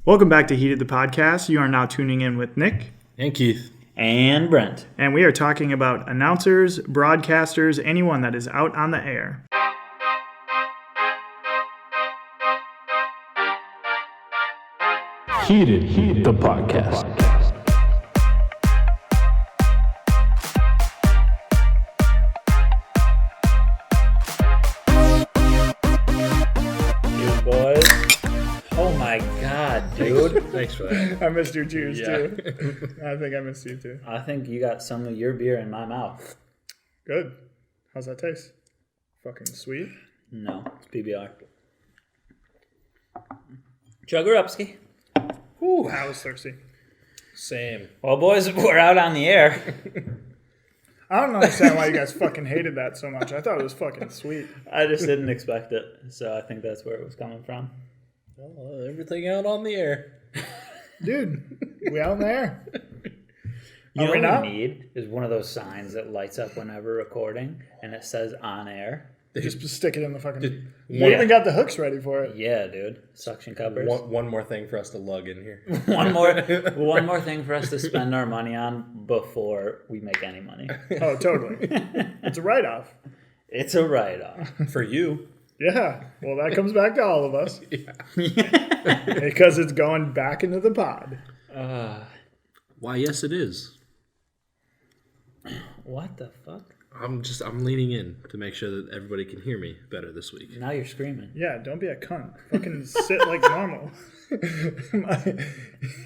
Welcome back to Heated the Podcast. You are now tuning in with Nick. And Keith. And Brent. And we are talking about announcers, broadcasters, anyone that is out on the air. Heated the Podcast. Cheers, boys. Oh my god, dude. Thanks for that. I missed your cheers too. I think I missed you too. I think you got some of your beer in my mouth. Good. How's that taste? Fucking sweet. No, it's PBR. Chuggerupski. Ooh, I was thirsty. Same. Well, boys, we're out on the air. I don't understand why you guys fucking hated that so much. I thought it was fucking sweet. I just didn't expect it, so I think that's where it was coming from. Well, everything out on the air. Dude, we out there. You Are know we what not? we need is one of those signs that lights up whenever recording, and it says on air. Just stick it in the fucking... Did- We Yeah. even got the hooks ready for it. Yeah, dude. Suction cuppers. One more thing for us to lug in here. One more thing for us to spend our money on before we make any money. Oh, totally. It's a write-off. It's a write-off. For you. Yeah. Well, that comes back to all of us. Because it's going back into the pod. Why, yes, it is. What the fuck? I'm leaning in to make sure that everybody can hear me better this week. Now you're screaming. Yeah, don't be a cunt. Fucking sit like normal.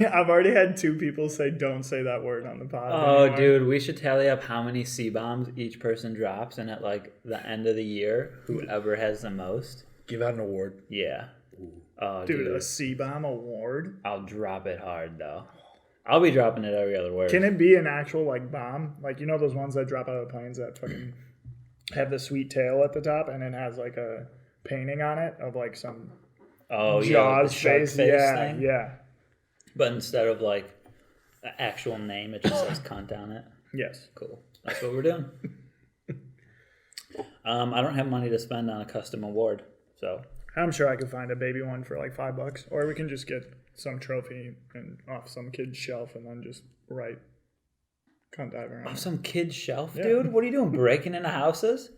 I've already had 2 people say don't say that word on the pod. Oh, anymore. dude, we should tally up how many C-bombs each person drops, and at like the end of the year, whoever has the most. Give out an award. Yeah. Oh, Dude, dude. a C-bomb award? I'll drop it hard, though. I'll be dropping it every other word. Can it be an actual, like, bomb? Like, you know those ones that drop out of planes that fucking have the sweet tail at the top and it has, like, a painting on it of, like, some Jaws the shark face? face Yeah, thing? yeah. But instead of like an actual name, it just says cunt on it. Yes. Cool. That's what we're doing. I don't have money to spend on a custom award, so I'm sure I could find a baby one for, like, $5. Or we can just get some trophy and off some kid's shelf and then just write cunt diver on off it. some kid's shelf, Yeah. dude. What are you doing? Breaking into houses?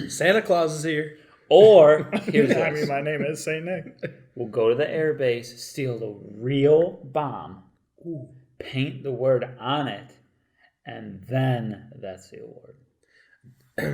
Santa Claus is here. Or here's I this. mean, my name is Saint Nick. We'll go to the air base, steal the real bomb, paint the word on it, and then that's the award.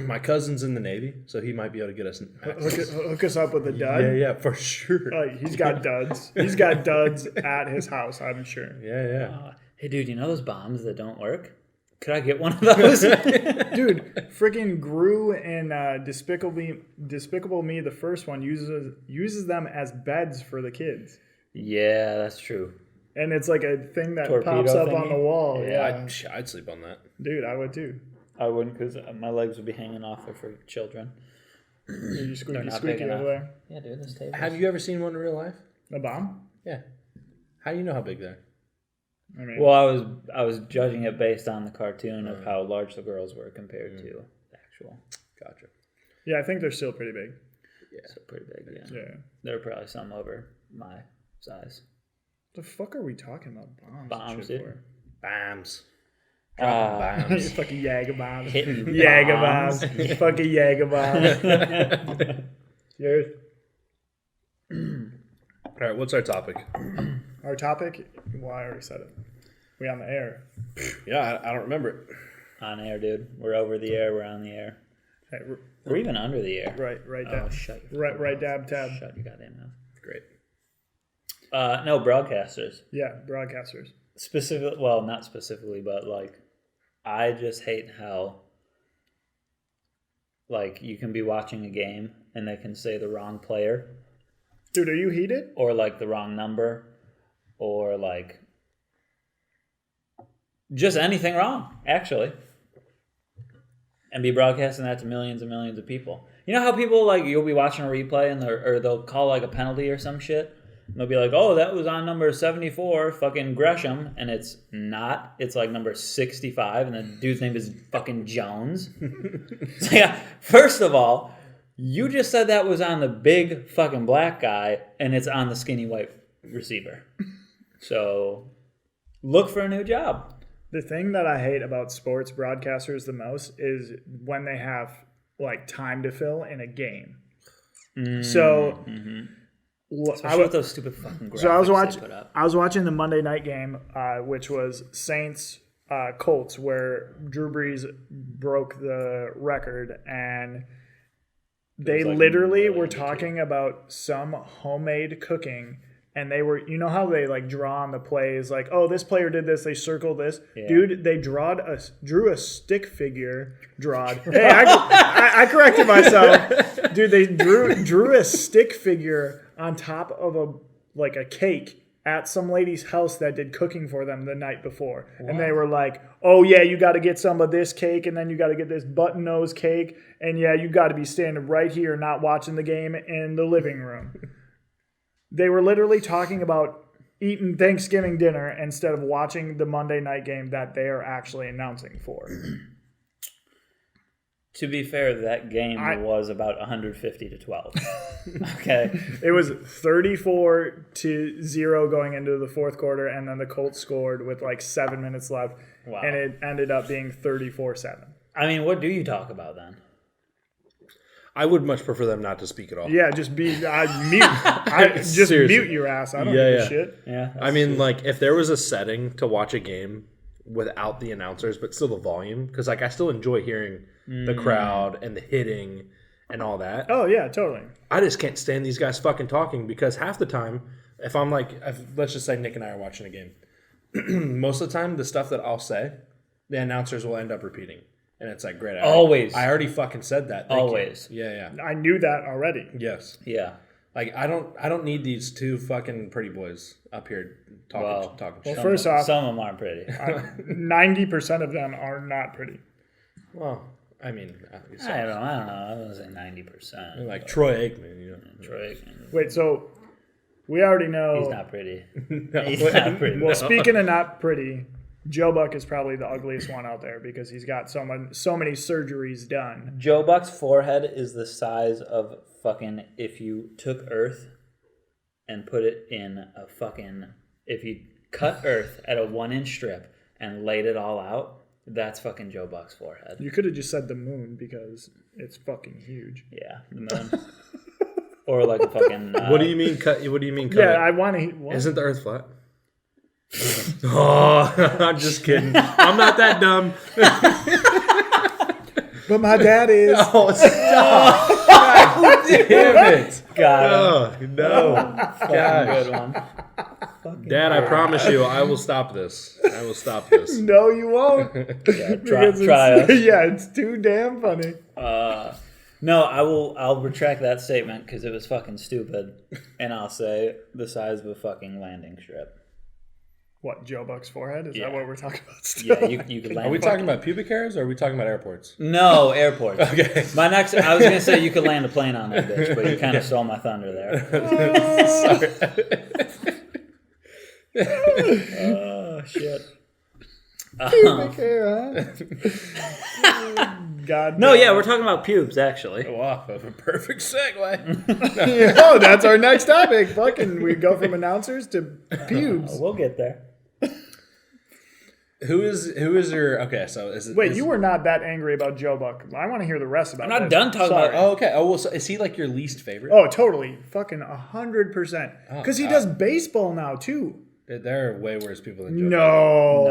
My cousin's in the Navy, so he might be able to get us Hook us up with a dud. Yeah, for sure. Like, he's got duds. He's got duds at his house, I'm sure. Yeah. Hey, dude, you know those bombs that don't work? Could I get one of those? Dude, freaking Gru in Despicable Me, the first one, uses them as beds for the kids. Yeah, that's true. And it's like a thing that Torpedo pops up thingy? on the wall. Yeah. I'd sleep on that. Dude, I would too. I wouldn't, because my legs would be hanging off there for children. You They're squeaky not big squeaky enough. over there. Yeah, dude, this table. Have you ever seen one in real life? A bomb? Yeah. How do you know how big they're? I mean, Well, I was judging it based on the cartoon of how large the girls were compared to the actual. Gotcha. yeah, I think they're still pretty big. So pretty big, yeah. Yeah. There are probably some over my size. The fuck are we talking about bombs? and Bombs, shit dude. for? Bombs. You Dropping bombs. fucking Jager bombs. Hitting Jager bombs. bombs. You fucking Jager bombs. Yours. All right, what's our topic? Our topic? Well, I already said it. We on the air. Yeah, I don't remember it. On air, dude. We're over the air. We're on the air. Hey, We're even under the air. right Oh, dab. shut your Right dab tab. Shut your goddamn mouth. Great. No, broadcasters. Yeah, broadcasters. Specifically, well, not specifically, but like, I just hate how, like, you can be watching a game and they can say the wrong player Dude, are you heated? or like the wrong number or like just anything wrong, actually, and be broadcasting that to millions and millions of people. You know how people, like, you'll be watching a replay and they'll call like a penalty or some shit? And they'll be like, oh, that was on number 74, fucking Gresham. And it's not. It's like number 65. And the dude's name is fucking Jones. So yeah, first of all, you just said that was on the big fucking black guy. And it's on the skinny white receiver. So look for a new job. The thing that I hate about sports broadcasters the most is when they have like time to fill in a game. So, Especially with those stupid fucking graphics they put up. I was watching the Monday night game, which was Saints Colts, where Drew Brees broke the record, and they like literally were really talking about some homemade cooking. And they were, you know how they like draw on the plays, like, oh, this player did this, they circled this. Yeah. Dude, they drew a stick figure. Hey, I corrected myself. Dude, they drew a stick figure on top of a cake at some lady's house that did cooking for them the night before. What? And they were like, oh, yeah, you got to get some of this cake, and then you got to get this button nose cake, and yeah, you got to be standing right here not watching the game in the living room. They were literally talking about eating Thanksgiving dinner instead of watching the Monday night game that they are actually announcing for. To be fair, that game was about 150 to 12. Okay. It was 34-0 going into the fourth quarter, and then the Colts scored with like 7 minutes left. Wow. And it ended up being 34-7. I mean, what do you talk about then? I would much prefer them not to speak at all. Yeah, just mute. Mute your ass. I don't give a shit. Yeah. I mean, like, if there was a setting to watch a game without the announcers, but still the volume, because like I still enjoy hearing the crowd and the hitting and all that. Oh yeah, totally. I just can't stand these guys fucking talking, because half the time, if I'm like, let's just say Nick and I are watching a game, most of the time the stuff that I'll say, the announcers will end up repeating. And it's like, great. Always. I already fucking said that. Thank Always. You. Yeah. I knew that already. Yes. Yeah. Like, I don't need these two fucking pretty boys up here talking shit. Well, first off, some of them aren't pretty. 90% of them are not pretty. Well, I mean, I don't know. I wouldn't say 90%. Like Troy Aikman, you know. Troy Aikman. Wait, so we already know he's not pretty. No. He's not pretty. Well, speaking of not pretty, Joe Buck is probably the ugliest one out there because he's got so many surgeries done. Joe Buck's forehead is the size of fucking, if you took Earth and put it in a fucking, if you cut Earth at a 1-inch strip and laid it all out, that's fucking Joe Buck's forehead. You could have just said the moon because it's fucking huge. Yeah, the moon. Or like a fucking... What do you mean cut? What do you mean cut? Yeah, I want to... Isn't the Earth flat? Oh, I'm just kidding. I'm not that dumb. But my dad is. Oh, stop. God damn it. God. Oh, no. Fucking good one. Dad, I promise you, I will stop this. I will stop this. No, you won't. Yeah, try us. Yeah, it's too damn funny. No, I'll retract that statement because it was fucking stupid. And I'll say the size of a fucking landing strip. What, Joe Buck's forehead? Is that what we're talking about still? Yeah, you could land. Are we talking about pubic hairs or are we talking about airports? No, airports. Okay. I was going to say you could land a plane on that bitch, but you kind of stole my thunder there. Oh, shit. Pubic hair, huh? God. No, yeah, we're talking about pubes, actually. Wow, a perfect segue. Oh, that's our next topic. Fucking, we go from announcers to pubes. We'll get there. Who is your... Okay, so is it... Wait, you were not that angry about Joe Buck. I want to hear the rest about it. I'm not done talking about it. Oh, okay. Oh, well, so is he like your least favorite? Oh, totally. Fucking 100%. Because he does baseball now, too. There are way worse people than Joe Buck.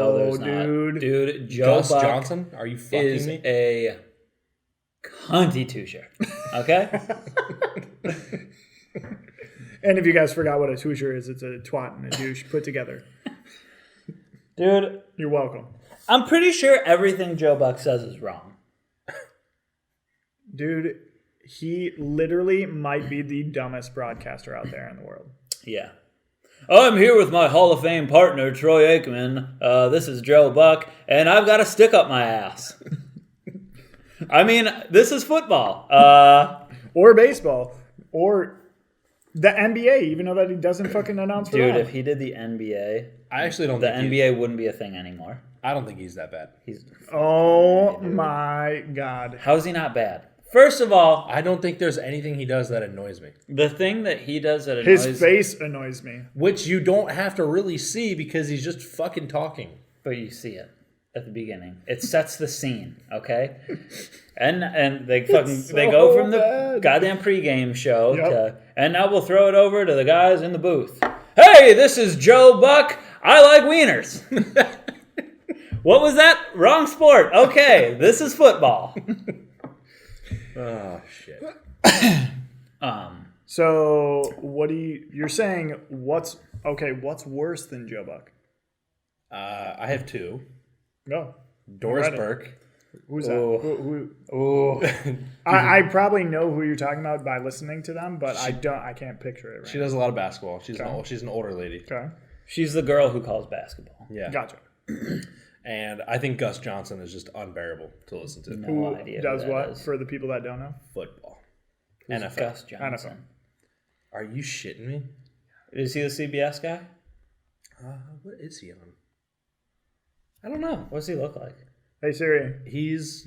No, there's dude. not. Dude, Joe Gus Buck Johnson? Are you fucking is me? a cunty-tusher. Okay? And if you guys forgot what a tusher is, it's a twat and a douche put together. Dude, You're welcome. I'm pretty sure everything Joe Buck says is wrong. Dude, he literally might be the dumbest broadcaster out there in the world. Yeah. I'm here with my Hall of Fame partner, Troy Aikman. This is Joe Buck, and I've got a stick up my ass. I mean, this is football. Or baseball. Or the NBA, even though that he doesn't fucking announce for Dude, that. if he did the NBA, I actually don't the think NBA wouldn't be a thing anymore. I don't think he's that bad. He's Oh my God. How is he not bad? First of all, I don't think there's anything he does that annoys me. the thing that he does that annoys His face annoys me. Which you don't have to really see because he's just fucking talking. but you see it at the beginning. It sets the scene, okay? And they they go from the goddamn pregame show to, and now we'll throw it over to the guys in the booth. Hey, this is Joe Buck. I like wieners. What was that? Wrong sport. Okay, this is football. Oh shit. So what you're saying what's worse than Joe Buck? I have two. No. Doris Burke. Who's that? I probably know who you're talking about by listening to them, but I can't picture it right She does a lot of basketball. She's an older lady. Okay. She's the girl who calls basketball. Yeah. Gotcha. And I think Gus Johnson is just unbearable to listen to. No idea. Does who that what is. for the people that don't know? Football. Who's NFL. Gus Johnson. NFL. Are you shitting me? Is he the CBS guy? What is he on? I don't know. What does he look like? Hey Siri, He's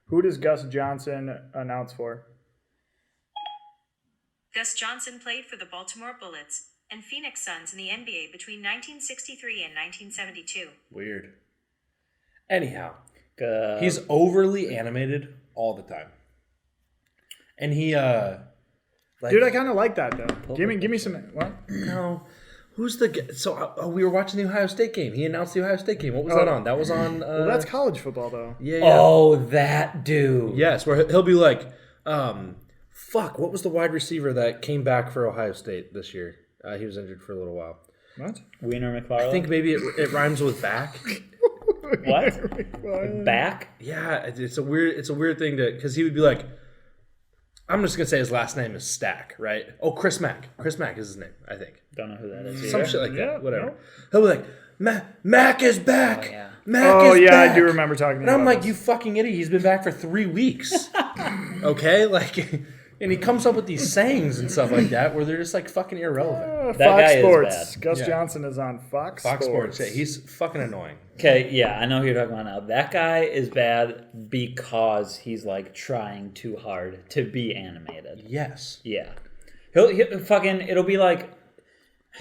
who does Gus Johnson announce for? Gus Johnson played for the Baltimore Bullets and Phoenix Suns in the NBA between 1963 and 1972. weird. Anyhow, Uh, he's overly animated all the time. And he Dude, I kind of like that though. Give me some. What? no. Who's the guy? So we were watching the Ohio State game. He announced the Ohio State game. What was that on? That was on Well, that's college football though. yeah. Oh, that dude. Yes, where he'll be like, fuck, what was the wide receiver that came back for Ohio State this year? He was injured for a little while. What? Wiener McFarland. I think maybe it rhymes with back. What? Back? Yeah, it's a weird thing to, because he would be like, I'm just gonna say his last name is Stack, right? Oh, Chris Mack. Chris Mack is his name, I think. Don't know who that is. Some either. shit like Yeah, that. Whatever. no. He'll be like, Mac is back. Oh, yeah. Mac Oh is yeah, back. I do remember talking. And I'm like, you fucking idiot! He's been back for 3 weeks. Okay, like, and he comes up with these sayings and stuff like that where they're just like fucking irrelevant. That Fox guy is Sports. bad. Gus Yeah. Johnson is on Fox Sports. Yeah, he's fucking annoying. Okay, yeah, I know who you're talking about now. That guy is bad because he's like trying too hard to be animated. Yes. Yeah. He'll fucking, it'll be like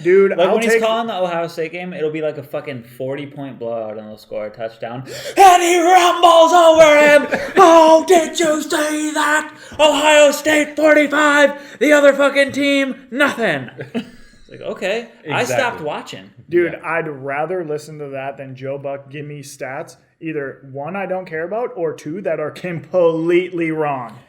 Dude, when I'll he's take. calling the Ohio State game, it'll be like a fucking 40-point blowout and they'll score a touchdown. And he rumbles over him. Oh, did you see that? Ohio State 45, the other fucking team, nothing. It's like, okay, I Exactly. stopped watching. Dude, Yeah. I'd rather listen to that than Joe Buck give me stats. Either one I don't care about, or two that are completely wrong.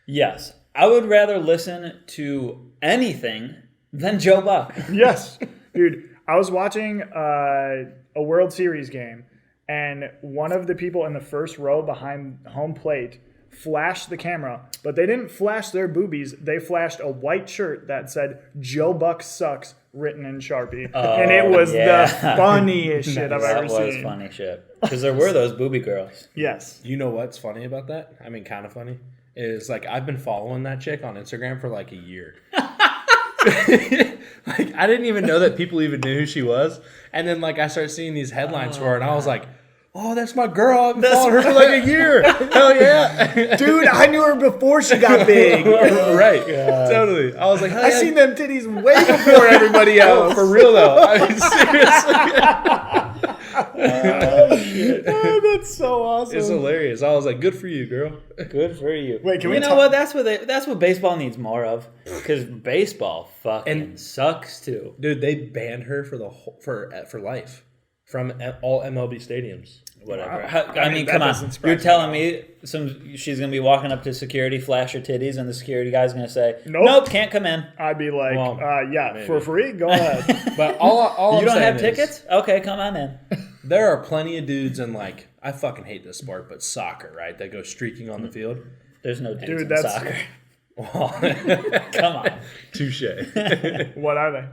Yes, I would rather listen to anything than Joe Buck. Yes, dude. I was watching a World Series game, and one of the people in the first row behind home plate flashed the camera, but they didn't flash their boobies. They flashed a white shirt that said "Joe Buck sucks" written in Sharpie, and it was yeah. the funniest shit I've That ever was seen. funny shit. Because there were those booby girls. Yes. You know what's funny about that? I mean, kind of funny is like I've been following that chick on Instagram for like a year. Like I didn't even know that people even knew who she was, and then like I started seeing these headlines for her, and I was like, "Oh, that's my girl! I've been following her for like a year. Hell yeah, Dude, I knew her before she got big. right? Totally. I was like, hell I yeah. seen them titties way before everybody else. For real though. I mean, seriously, Oh, that's so awesome. it's hilarious. I was like, good for you, girl. Good for you. Wait, can you we know talk- what? That's what baseball needs more of. Because baseball fucking sucks too. Dude, they banned her for the whole, for life from all MLB stadiums. Whatever. Wow. I mean, that come on. doesn't surprise You're me telling me she's gonna be walking up to security, flash her titties, and the security guy's gonna say, Nope. "Nope, can't come in." I'd be like, Well, yeah, maybe. for free, go ahead. But all You I'm don't saying have is, tickets? Okay, come on in. there are plenty of dudes in like I fucking hate this sport, but soccer, right? That go streaking on the field. There's no dudes Dude, in that's- soccer. Well, Come on, touche. What are they?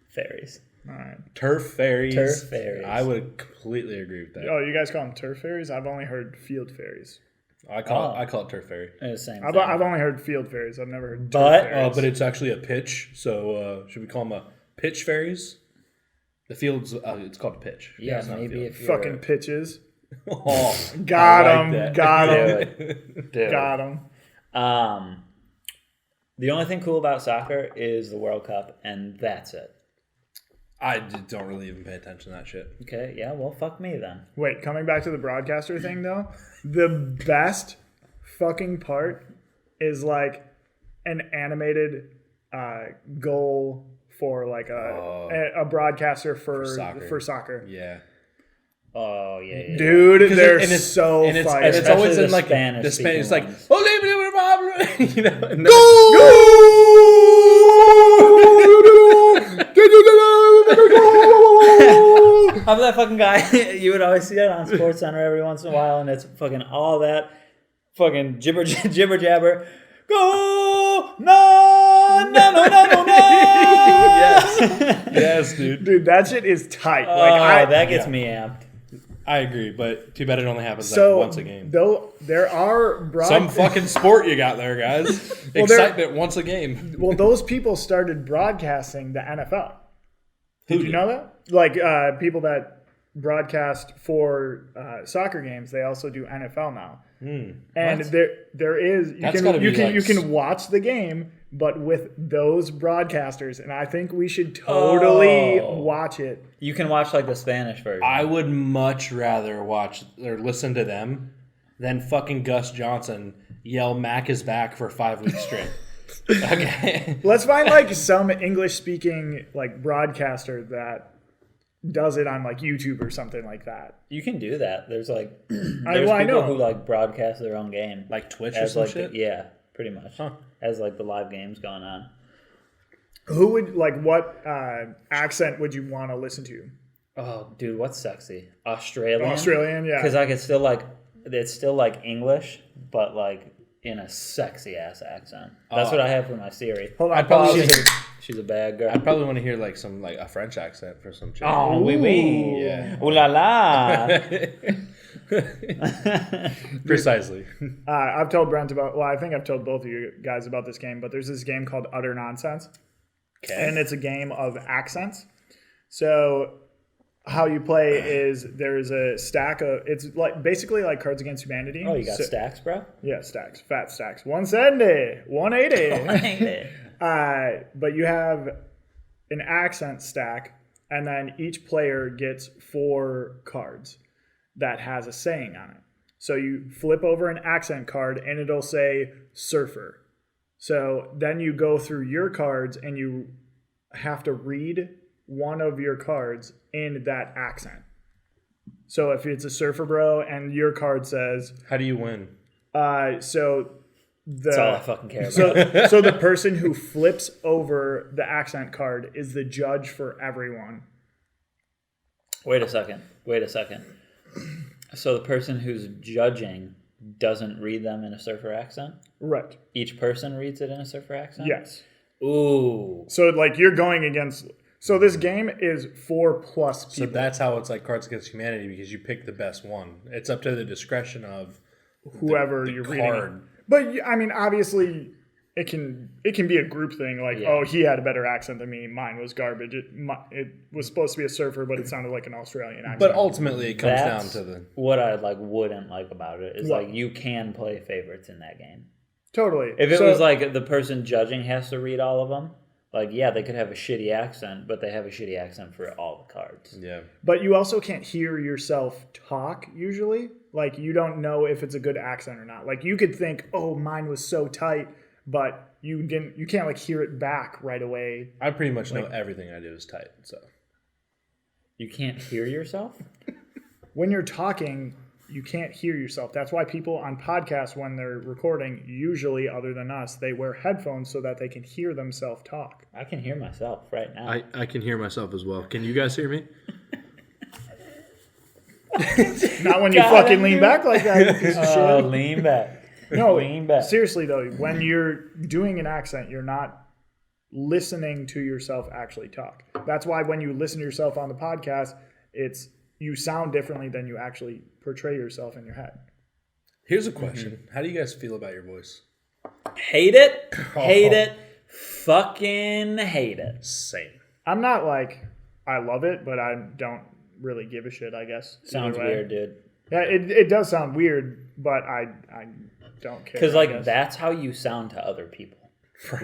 fairies. All right. Turf fairies. Turf fairies. I would completely agree with that. Oh, you guys call them turf fairies? I've only heard field fairies. I call it turf fairy. They're the same I've thing. only heard field fairies. I've never heard But- turf fairies. But it's actually a pitch. So should we call them a pitch fairies? The field's it's called a pitch. Yeah, it's not a maybe field. if you're fucking pitches. Oh, Got I like him. that. Got him. Dude. Got him. The only thing cool about soccer is the World Cup, and that's it. I don't really even pay attention to that shit. Okay, yeah, well, fuck me then. Wait, coming back to the broadcaster thing though, the best fucking part is like an animated goal for like a broadcaster for soccer. Yeah. Oh, yeah. Dude, they're and it's so and it's, fire. and it's always Especially in the like Spanish the Spanish. It's speaking like ones. you know, and then I'm that fucking guy. You would always see that on SportsCenter every once in a while, and it's fucking all that fucking jibber jabber. Go no. yes, dude. Dude, that shit is tight. That gets me amped. I agree, but too bad it only happens so like once a game. Though there are Some fucking sport you got there, guys. Excitement once a game. Well, those people started broadcasting the NFL. Did you know that? Like people that broadcast for soccer games, they also do NFL now. And What? there is you can watch the game, but with those broadcasters, and I think we should totally watch it. You can watch like the Spanish version. I would much rather watch or listen to them than fucking Gus Johnson yell Mac is back for 5 weeks straight. Okay. Let's find like some English speaking like broadcaster that does it on like YouTube or something like that. You can do that. There's like I people know. who like broadcast their own game, Like Twitch or as some like shit? yeah, pretty much as like the live games going on. Who would like what accent would you want to listen to? Oh, dude, what's sexy? Australian, Yeah. because I could still like it's still like English, but like in a sexy ass accent. That's what I have for my Siri. Hold on, I'd probably pause. She's a bad girl. I'd probably want to hear like some like a French accent for some chick. Oh, oui, oui. Yeah. Ooh la la. Precisely. I've told Brent about. Well, I think I've told both of you guys about this game, but there's this game called Utter Nonsense, and it's a game of accents. So how you play is there's a stack of. It's like basically like Cards Against Humanity. Oh, you got stacks, bro? Yeah, stacks, fat stacks. 170, 180. But you have an accent stack, and then each player gets 4 cards that has a saying on it. So you flip over an accent card, and it'll say surfer. So then you go through your cards, and you have to read one of your cards in that accent. So if it's a surfer bro, and your card says, How do you win? so That's all I fucking care about. so the person who flips over the accent card is the judge for everyone. Wait a second. So the person who's judging doesn't read them in a surfer accent? Right. Each person reads it in a surfer accent? Yes. Ooh. So like you're going against. So this game is 4+ people. So that's how it's like Cards Against Humanity because you pick the best one. It's up to the discretion of whoever the you're card. reading. But I mean, obviously, it can be a group thing. Like, Yeah. oh, he had a better accent than me. Mine was garbage. It was supposed to be a surfer, but it sounded like an Australian accent. But ultimately, it comes That's down to the. what I wouldn't like about it is What? like you can play favorites in that game. Totally. If it was like the person judging has to read all of them, like yeah, they could have a shitty accent, but they have a shitty accent for all the cards. Yeah. But you also can't hear yourself talk usually. Like you don't know if it's a good accent or not. Like you could think, oh, mine was so tight, but you can't like hear it back right away. I pretty much know everything I do is tight. So You can't hear yourself? When you're talking, you can't hear yourself. That's why people on podcasts, when they're recording, usually other than us, they wear headphones so that they can hear themselves talk. I can hear myself right now. I can hear myself as well. Can you guys hear me? Not when you fucking lean back like that, you piece of shit. Lean back. No, lean back. seriously though, when you're doing an accent, you're not listening to yourself actually talk. That's why when you listen to yourself on the podcast, you sound differently than you actually portray yourself in your head. Here's a question: How do you guys feel about your voice? Hate it. Hate it. Fucking hate it. Same. I'm not like I love it, but I don't really give a shit, I guess. Sounds Either way. weird, dude. Yeah, it does sound weird, but I don't care. Because I like guess. that's how you sound to other people.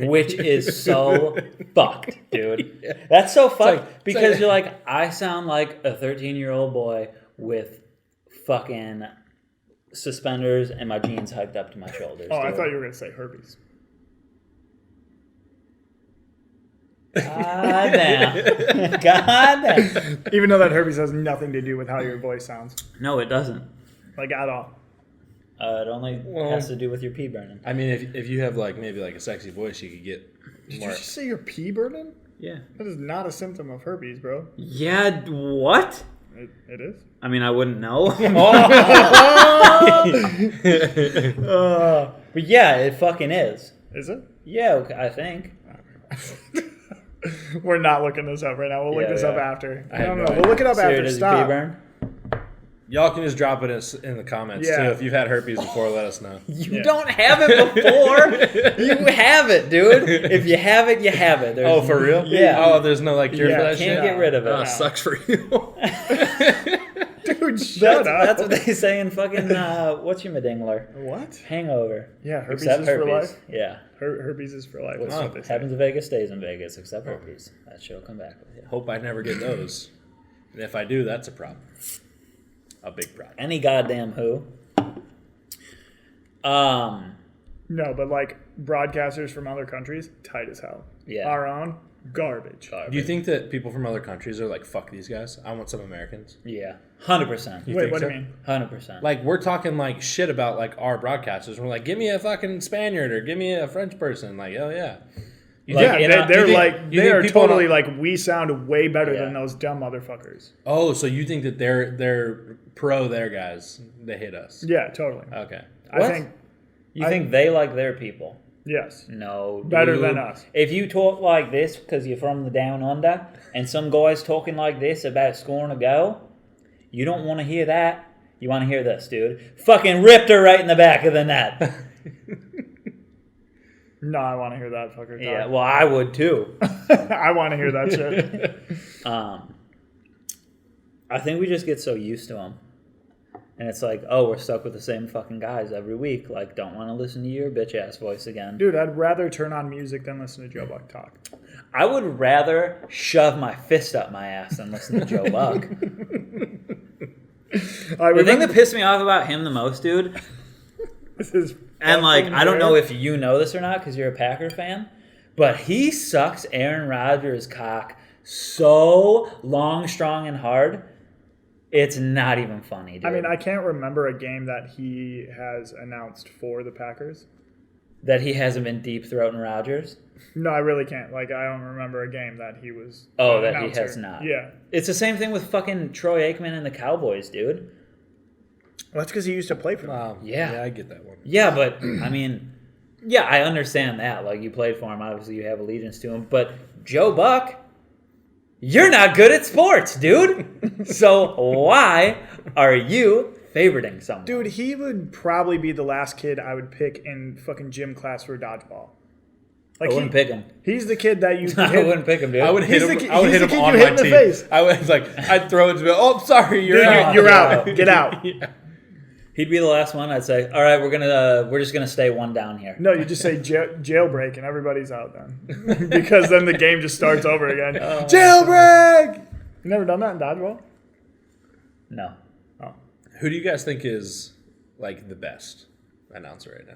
Which is so fucked, dude. That's so fucked because you're like, I sound like a 13-year-old boy with fucking suspenders and my jeans hiked up to my shoulders. Oh, dude. I thought you were gonna say herpes. God damn. God damn. Even though that herpes has nothing to do with how your voice sounds, No, it doesn't. like at all. It only has to do with your pee burning. I mean, if you have like maybe like a sexy voice, you could get Did more. you just say your pee burning? Yeah. That is not a symptom of herpes, bro. Yeah, what? It is. I mean, I wouldn't know. But yeah, it fucking is. Is it? Yeah, I think. We're not looking this up right now. We'll look Yeah, this we up are. after. I have No, no we'll look it up Sarah, after. does your Stop. pee burn? Y'all can just drop it in the comments Yeah. too. If you've had herpes before, let us know. You don't have it before. You have it, dude. If you have it, you have it. Oh, for real? Yeah. Oh, there's no like cure Yeah, for that Can't shit. get rid of it. Oh, sucks for you. Dude, shut up. That's what they say in fucking what's your medingler? What? Hangover. Yeah, herpes Except is for herpes. life. Yeah. Herpes is for life. That's what they say. Happens in Vegas, stays in Vegas, except herpes. That shit'll come back with you. Hope I never get those. And if I do, that's a problem. A big problem. Any goddamn who. No, but like broadcasters from other countries, tight as hell. Yeah. Our own, garbage. Do you think that people from other countries are like, fuck these guys? I want some Americans. Yeah. 100%. You Wait, think what so? do you mean? 100%. Like, we're talking like shit about like our broadcasters. We're like, give me a fucking Spaniard or give me a French person. Like, oh yeah. You Like, Yeah, in they're a- you think- like you they think are people totally don't- like we sound way better Yeah. than those dumb motherfuckers. Oh, so you think that they're pro their guys? They hate us. Yeah, totally. Okay. What? I think You think they like their people? yes, No. better dude. than us. If you talk like this because you're from the down under and some guy's talking like this about scoring a goal, you don't want to hear that. You want to hear this, dude. Fucking ripped her right in the back of the net. No, I want to hear that fucker. Talk. Yeah, well, I would too. I want to hear that shit. I think we just get so used to them. And it's like, oh, we're stuck with the same fucking guys every week. Like, don't want to listen to your bitch ass voice again. Dude, I'd rather turn on music than listen to Joe Buck talk. I would rather shove my fist up my ass than listen to Joe Buck. The thing that pissed me off about him the most, dude, this is and like, fucking I don't know rare. if you know this or not because you're a Packer fan, but he sucks Aaron Rodgers' cock so long, strong, and hard. It's not even funny, dude. I mean, I can't remember a game that he has announced for the Packers. that he hasn't been deep throating Rodgers. No, I really can't. Like, I don't remember a game that he was. Oh, an that he announcer. has not. Yeah, It's the same thing with fucking Troy Aikman and the Cowboys, dude. well, that's because he used to play for them. Yeah. I get that one. Yeah, but I mean, yeah, I understand that. Like, you played for him, obviously you have allegiance to him. But Joe Buck, you're not good at sports, dude. So why are you favoriting someone? Dude, he would probably be the last kid I would pick in fucking gym class for dodgeball. I Like, wouldn't pick him. He's the kid that you. I hit- wouldn't pick him, dude. I would hit He's him. the ki- I would he's hit the him kid on you my hit in the team. face. I was like, I'd throw it to him. Oh, sorry, you're Dude, out. you're out. Get out. He'd be the last one. I'd say, all right, we're just gonna stay one down here. No, you just say jailbreak and everybody's out then. Because then the game just starts over again. Jailbreak! You never done that in dodgeball? No. Oh. Who do you guys think is like the best announcer right now?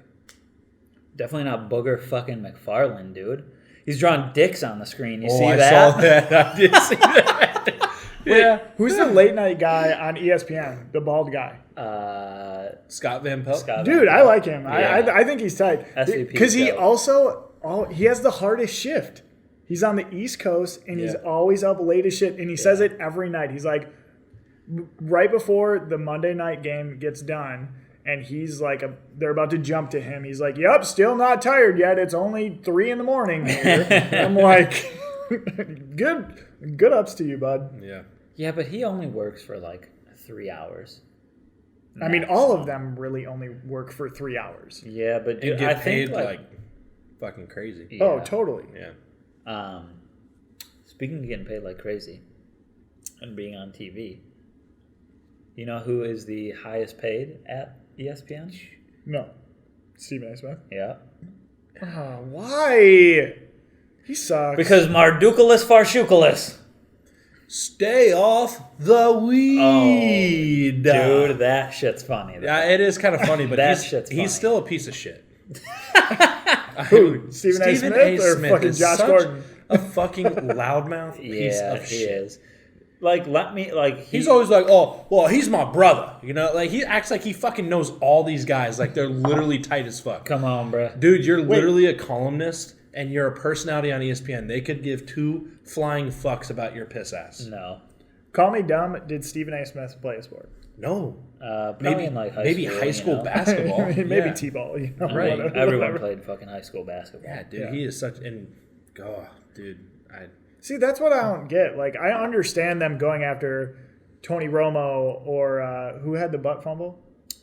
Definitely not Booger fucking McFarlane, dude. He's drawing dicks on the screen. You see I that? saw that. I did see that. Yeah. Who's the late night guy on ESPN? The bald guy. Scott Van Pelt. Scott Dude, I like him. Yeah. I think he's tight. SVP Because he dope. also he has the hardest shift. He's on the East Coast and he's Yeah. always up late as shit. And he says it every night. He's like, right before the Monday night game gets done, and he's like, they're about to jump to him. He's like, "Yep, still not tired yet. It's only 3 a.m. here." I'm like, good ups to you, bud. Yeah. Yeah, but he only works for like 3 hours. I mean, all of them really only work for 3 hours. Yeah, but And dude, get I paid think like fucking crazy. yeah. Oh, totally. Yeah. Speaking of getting paid like crazy and being on TV, You know who is the highest paid at ESPN? No. Stephen A. Smith. Yeah. Why? He sucks. Because Mardukalis Farshukalis. Stay off the weed. Dude, that shit's funny. Yeah, it is kind of funny, but That shit's funny. he's still a piece of shit. Who? Stephen A. Smith or fucking is Josh such Gordon? a fucking loudmouth piece Yeah, of he shit. is. Like, let me, like... He's always like, oh, well, he's my brother. You know, like, he acts like he fucking knows all these guys. Like, they're literally tight as fuck. Come on, bro. Dude, you're literally a columnist, and you're a personality on ESPN. They could give two flying fucks about your piss ass. No. Call me dumb. Did Stephen A. Smith play a sport? No. Probably Maybe in, like, maybe high school you know? basketball. Maybe Yeah. T-ball. You know, Right. whatever. Everyone played fucking high school basketball. Yeah, dude, Yeah. he is such... dude, See, that's what I don't get. Like, I understand them going after Tony Romo or who had the butt fumble?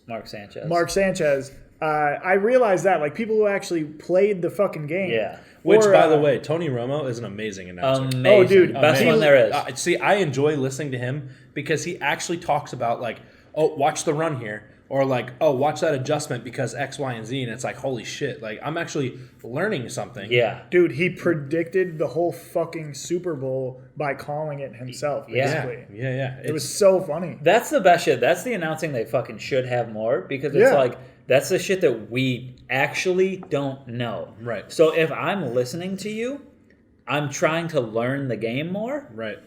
Mark Sanchez. Mark Sanchez. I realize that. Like, people who actually played the fucking game. Yeah. Which, Or, by the way, Tony Romo is an amazing announcer. Amazing. Oh, dude, Best Amazing. one there is. See, I enjoy listening to him because he actually talks about, like, oh, watch the run here. Or, like, oh, watch that adjustment because X, Y, and Z. And it's like, holy shit. Like, I'm actually learning something. Yeah. Dude, he predicted the whole fucking Super Bowl by calling it himself, Yeah. basically. Yeah. It was so funny. That's the best shit. That's the announcing they fucking should have more because it's Yeah. like that's the shit that we actually don't know. Right. So if I'm listening to you, I'm trying to learn the game more. Right.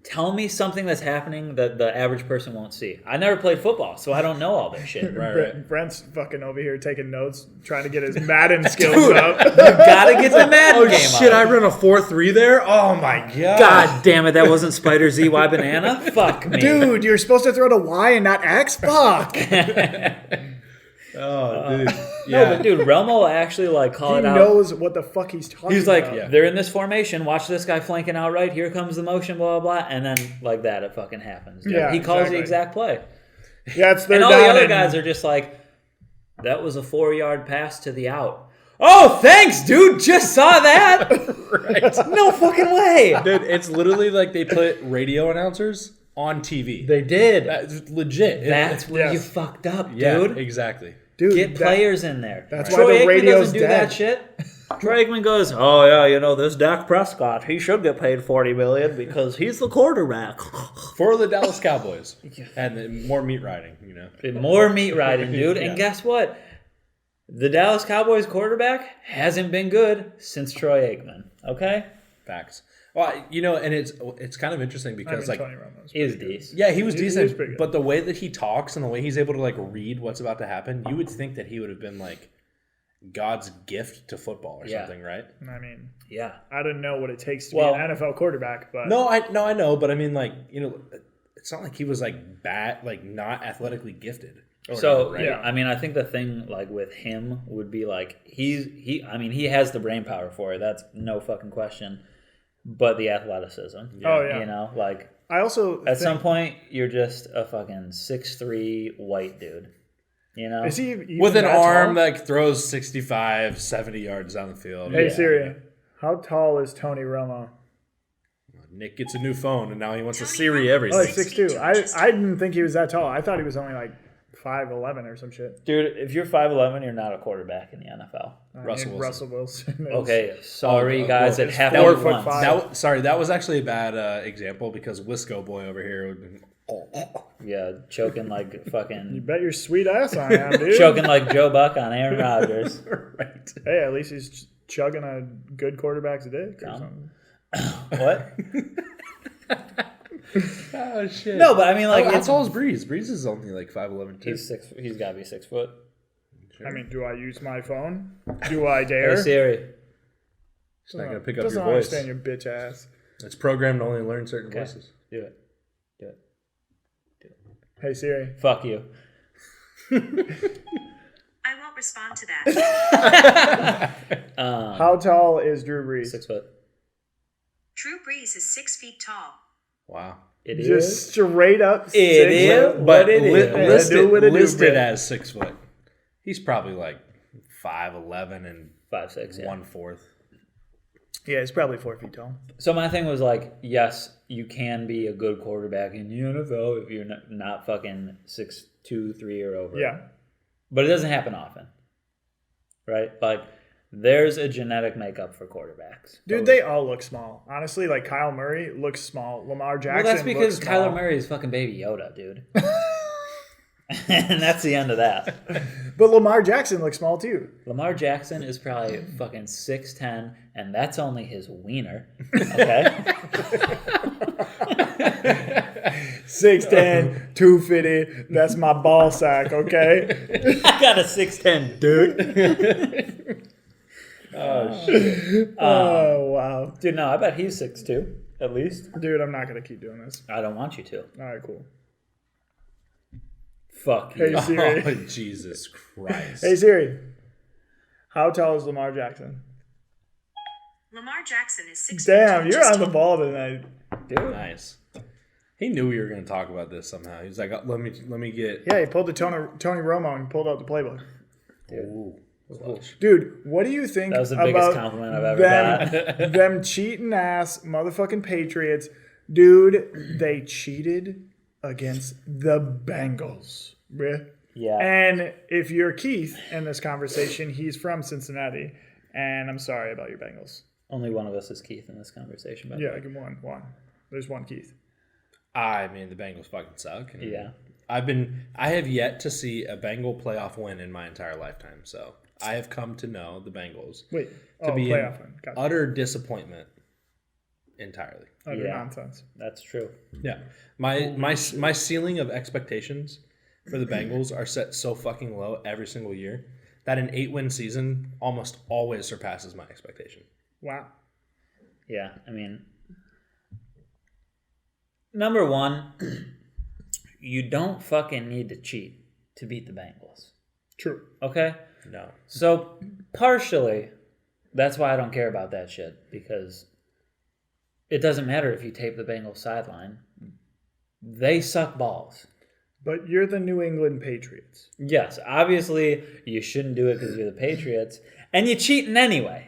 Tell me something that's happening that the average person won't see. I never played football, so I don't know all this shit. Right. Brent's fucking over here taking notes, trying to get his Madden skills up. You gotta get the Madden game Shit, up. I run a 4.3 there? Oh, my God. God damn it, that wasn't Spider ZY Banana? Fuck me. Dude, you're supposed to throw to Y and not X? Fuck. Oh, dude. No, but dude, Romo will actually like call He it out. knows what the fuck he's talking He's like, about. they're in this formation. Watch this guy flanking out right. Here comes the motion, blah, blah, blah. And then, like that, it fucking happens. Dude. Yeah, he calls exactly. the exact play. Yeah, it's And all the other guys are just like, that was a 4-yard pass to the out. Oh, thanks, dude. Just saw that. Right. No fucking way. Dude, it's literally like they put radio announcers on TV. They did. That's legit. That's where Yes. you fucked up, Yeah, dude. exactly. Dude, Get players in there. that's Troy why the Aikman radio's doesn't do dead. that shit. Troy Aikman goes, oh yeah, you know this Dak Prescott, he should get paid $40 million because he's the quarterback. For the Dallas Cowboys. And then more meat riding, you know. More meat riding, dude. Yeah. And guess what? The Dallas Cowboys quarterback hasn't been good since Troy Aikman. Okay, Facts. Well, you know, and it's kind of interesting because, like, Tony Romo's is pretty good. decent. yeah, he was He was decent, pretty good. but the way that he talks and the way he's able to, like, read what's about to happen, you would think that he would have been, like, God's gift to football or Yeah. something, right? I mean, Yeah. I don't know what it takes to Well- be an NFL quarterback, but No, I know, but I mean, like, you know, it's not like he was, like, bad, like, not athletically gifted. or So whatever, right? yeah. I mean, I think the thing like with him would be like he. I mean, he has the brain power for it. That's no fucking question. But the athleticism. Oh, yeah. You know, like I also at some point you're just a fucking 6'3" white dude. You know. is he even With an that arm tall? that throws 65, 70 yards down the field. Hey Yeah. Siri, how tall is Tony Romo? Nick gets a new phone, and now he wants to Siri everything. Oh, he's 6'2". I didn't think he was that tall. I thought he was only like 5'11" or some shit. Dude, if you're 5'11", you're not a quarterback in the NFL. Russell Wilson. Russell Wilson. is- Okay, sorry guys well, that have four to foot once. five. That was actually a bad example because Wisco boy over here would have been. Yeah, choking like You fucking bet your sweet ass I am, dude. choking like Joe Buck on Aaron Rodgers. Right. Hey, at least he's chugging a good quarterback's dick or No. something. What? Oh shit. No, but I mean like How it's, tall is Breeze? Breeze is only like 5'11" too. he's got to be 6 foot. I mean, do I use my phone? Do I Hey dare? Siri. It's not gonna pick up Doesn't your voice. understand your bitch ass. It's programmed to only learn certain Okay. voices. Do it. Do it. Hey Siri. Fuck you. I won't respond to that. How tall is Drew Brees? 6 foot. Drew Brees is 6 feet tall. Wow. It Just is. straight up. It 6 is. foot. But it is. Do what it do, listed Brett. as 6 foot. He's probably like 5'11" and 5'6". Yeah. 1/4. Yeah, he's probably 4 feet tall. So my thing was like, yes, you can be a good quarterback in the NFL if you're not fucking 6'2", 3 or over. Yeah. But it doesn't happen often, right? Like, there's a genetic makeup for quarterbacks. Dude, they all look small. Honestly, like Kyle Murray looks small. Lamar Jackson Well, that's because looks small. Kyler Murray is fucking Baby Yoda, dude. And that's the end of that. But Lamar Jackson looks small too. Lamar Jackson is probably fucking 6'10", and that's only his wiener. Okay? 6'10", 250. That's my ball sack, okay? I got a 6'10", dude. Oh, shit. Oh, wow. Dude, no, I bet he's 6'2", at least. Dude, I'm not going to keep doing this. I don't want you to. All right, cool. Fuck Hey, you. Siri. Oh, Jesus Christ. Hey, Siri. How tall is Lamar Jackson? Lamar Jackson is 6 Damn, you're on the ball tonight. Dude. Nice. He knew we were going to talk about this somehow. He was like, let me get. Yeah, he pulled the Tony Romo and pulled out the playbook. Ooh, clutch. Dude, what do you think That was the biggest about compliment I've ever got. them cheating ass motherfucking Patriots? Dude, they cheated against the Bengals. Bruh. Yeah. And if you're Keith in this conversation, he's from Cincinnati. And I'm sorry about your Bengals. Only one of us is Keith in this conversation, by the Yeah, way. give one. There's one Keith. I mean, the Bengals fucking suck. And Yeah. I have yet to see a Bengal playoff win in my entire lifetime. So I have come to know the Bengals Wait. to be playoff in one. Gotcha. utter disappointment entirely. Utter Yeah. nonsense. That's true. Yeah, my ceiling of expectations for the Bengals are set so fucking low every single year that an 8-win season almost always surpasses my expectation. Wow. Yeah, I mean, number one, you don't fucking need to cheat to beat the Bengals. True. Okay? No, So, partially, that's why I don't care about that shit, because it doesn't matter if you tape the Bengals sideline. They suck balls. But you're the New England Patriots. Yes, obviously, you shouldn't do it because you're the Patriots, and you're cheating anyway.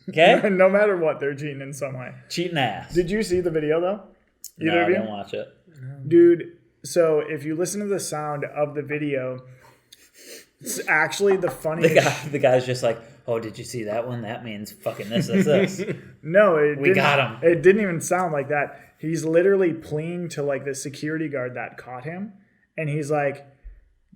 Okay? No matter what, they're cheating in some way. Cheating ass. Did you see the video, though? No, Either I of you? didn't watch it. Dude, so if you listen to the sound of the video, it's actually the funniest. The guy's just like, oh, did you see that one? That means fucking this. No, it We didn't- got him. It didn't even sound like that. He's literally pleading to like the security guard that caught him, and he's like,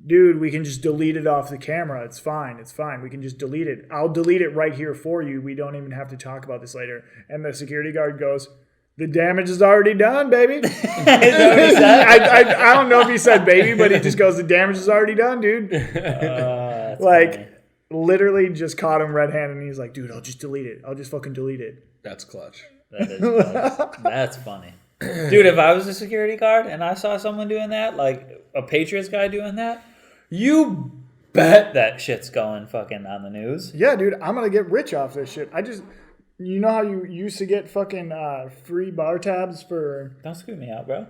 "Dude, we can just delete it off the camera. It's fine. It's fine. We can just delete it. I'll delete it right here for you. We don't even have to talk about this later." And the security guard goes, "The damage is already done, baby." Is that what he said? I don't know if he said baby, but he just goes, "The damage is already done, dude." That's Like, funny. literally just caught him red-handed, and he's like, "Dude, I'll just delete it. I'll just fucking delete it." that's clutch. That is funny. That's funny. Dude, if I was a security guard and I saw someone doing that, like a Patriots guy doing that, you bet that shit's going fucking on the news. Yeah, dude, I'm gonna get rich off this shit. You know how you used to get fucking free bar tabs for Don't scoop me out, bro.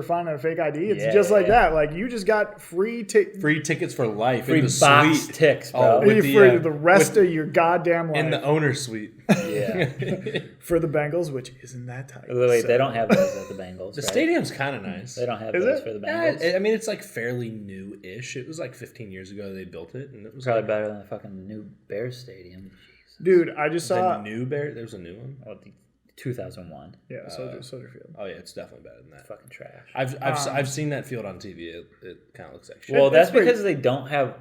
finding a fake ID? It's Yeah, just like yeah. that. Like, you just got free tickets Free tickets for life Free in the box suite. ticks, bro. Oh, with for the, the rest of your goddamn life in the owner suite. Yeah. for the Bengals, which isn't that tight. Wait, So- they don't have those at the Bengals. The right? stadium's kind of nice. They don't have Is those it? for the Yeah, Bengals. I mean, it's like fairly new-ish. It was like 15 years ago they built it, and it was Probably like better than the fucking new Bears stadium. Jesus. Dude, I just the saw. new Bear. There's a new one. Oh, the 2001. Yeah, Soldier Field. Oh yeah, it's definitely better than that. Fucking trash. I've seen that field on TV. It kind of looks like shit. Well, that's It's pretty- because they don't have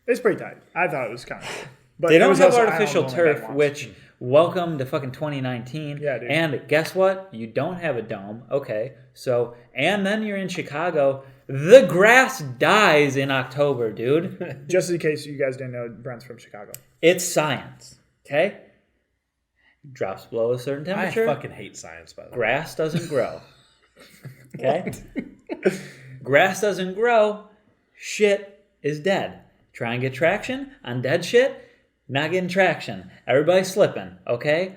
It's pretty tight. I thought it was kind of cool. But they it don't was have also- I artificial don't know when that turf, launched. which welcome to fucking 2019. Yeah, dude. And guess what? You don't have a dome. Okay, so and then you're in Chicago. The grass dies in October, dude. Just in case you guys didn't know, Brent's from Chicago. It's science. Okay, drops below a certain I temperature. fucking hate science, by the way. Grass doesn't grow. Okay? Grass doesn't grow. Shit is dead. Try and get traction on dead shit. Not getting traction. Everybody's slipping. Okay?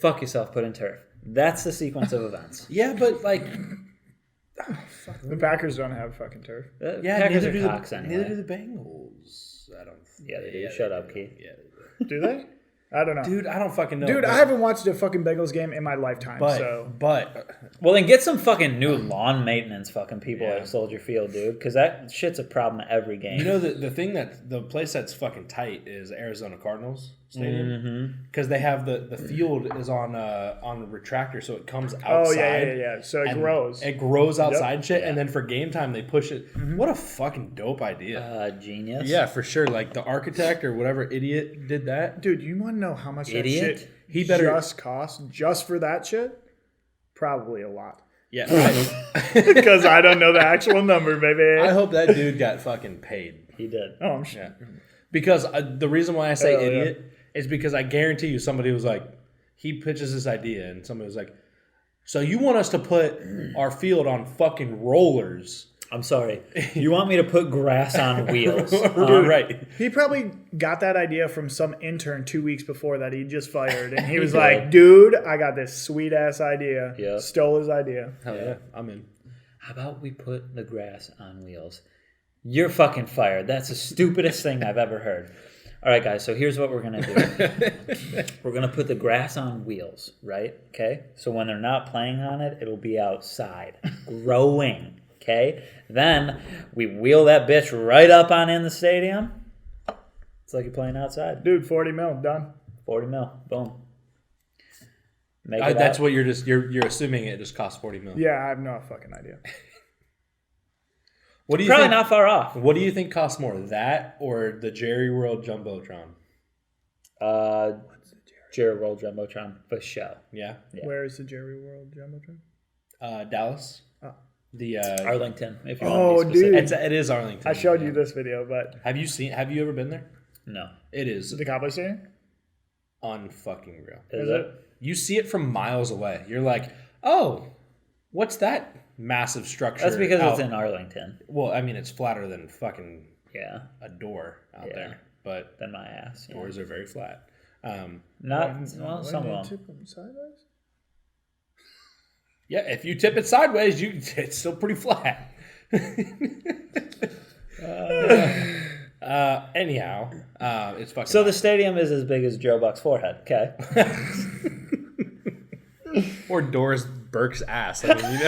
Fuck yourself, put in turf. That's the sequence of events. Yeah, but like, The Packers don't have fucking turf. Packers are cocks neither anyway. do the Bengals. I don't. Yeah, they do. Shut up, Keith. Yeah. Do they? I don't know. Dude, I don't fucking know. Dude, I haven't watched a fucking Bengals game in my lifetime. But Well, then get some fucking new lawn maintenance fucking people at Soldier Field, dude, because that shit's a problem every game. you know the place that's fucking tight is Arizona Cardinals Stadium because they have the field is on the retractor, so it comes outside. Yeah. So it grows. It grows outside and shit, and then for game time they push it. What a fucking dope idea! Genius. Yeah, for sure. Like the architect or whatever idiot did that. Dude, you want to know how much Idiot? that shit He better- just cost just for that shit? Probably a lot. Yeah, Because I don't know the actual number, baby. I hope that dude got fucking paid. He did. Oh, I'm sure. Yeah, because the reason why I say Hell, idiot is because I guarantee you somebody was like, he pitches this idea and somebody was like, so you want us to put our field on fucking rollers? I'm sorry. You want me to put grass on wheels? Right. He probably got that idea from some intern 2 weeks before that he just fired. And he was did. like, dude, I got this sweet ass idea. Yeah. Stole his idea. Hell yeah, I'm in. How about we put the grass on wheels? You're fucking fired. That's the stupidest thing I've ever heard. All right, guys, so here's what we're going to do. We're going to put the grass on wheels, right? Okay? So when they're not playing on it, it'll be outside, growing, okay? Then we wheel that bitch right up on in the stadium. It's like you're playing outside. Dude, 40 mil, done. 40 mil, boom. Make it That's out. what you're assuming it just costs 40 mil. Yeah, I have no fucking idea. What do you Probably think? not far off. What do you think costs more, that or the Jerry World Jumbotron? Jerry World Jumbotron for show. Yeah, Yeah. Where is the Jerry World Jumbotron? Dallas. The Arlington, if you want to be specific. dude. it is Arlington. I showed you this video, but Have you ever been there? No. It is the Cowboy Stadium? unfucking real. Is it? You see it from miles away. You're like, oh, what's that massive structure? That's because out? it's in Arlington. Well, I mean, it's flatter than fucking Yeah. a door out Yeah. there, but Than my ass. Yeah. doors are very flat. Not, well, some of them. Tip them sideways? Yeah, if you tip it sideways, it's still pretty flat. Anyhow, it's fucking. So the stadium is as big as Joe Buck's forehead, okay? or Doris Burke's ass. I mean, you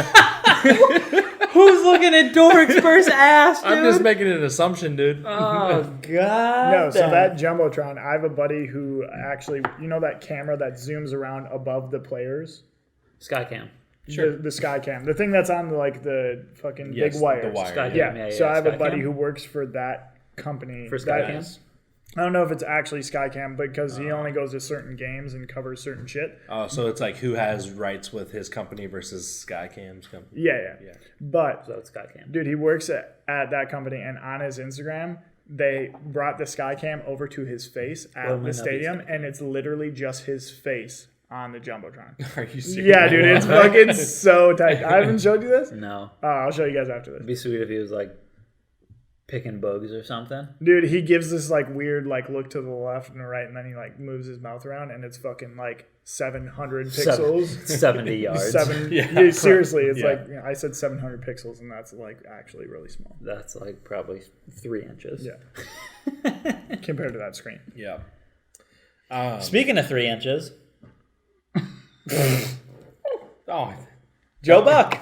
know, Who's looking at Dorix Burke's ass, dude? I'm just making an assumption, dude. Oh, God. No, so that Jumbotron, I have a buddy who actually, you know that camera that zooms around above the players? Skycam. Sure. The Skycam. The thing that's on like the fucking Yes, big wires. the wire. Skycam. Yeah. So I have a Skycam. buddy who works for that company. For that- Skycam? I don't know if it's actually Skycam because he only goes to certain games and covers certain shit. Oh, so it's like who has rights with his company versus Skycam's company. Yeah. But, So it's Skycam. dude, he works at that company, and on his Instagram, they brought the Skycam over to his face Well, it at might the not be stadium, and it's literally just his face on the Jumbotron. Are you serious? Yeah, dude, it's fucking so tight. I haven't showed you this? No. I'll show you guys after this. It'd be sweet if he was, like, picking bugs or something. Dude, he gives this like weird like look to the left and the right, and then he like moves his mouth around, and it's fucking like 700 pixels. 70 yards. Yeah, seriously, it's Yeah. like I said 700 pixels, and that's like actually really small. That's, like, probably 3 inches. Yeah, compared to that screen. Yeah. Speaking of 3 inches, Oh, Joe Buck.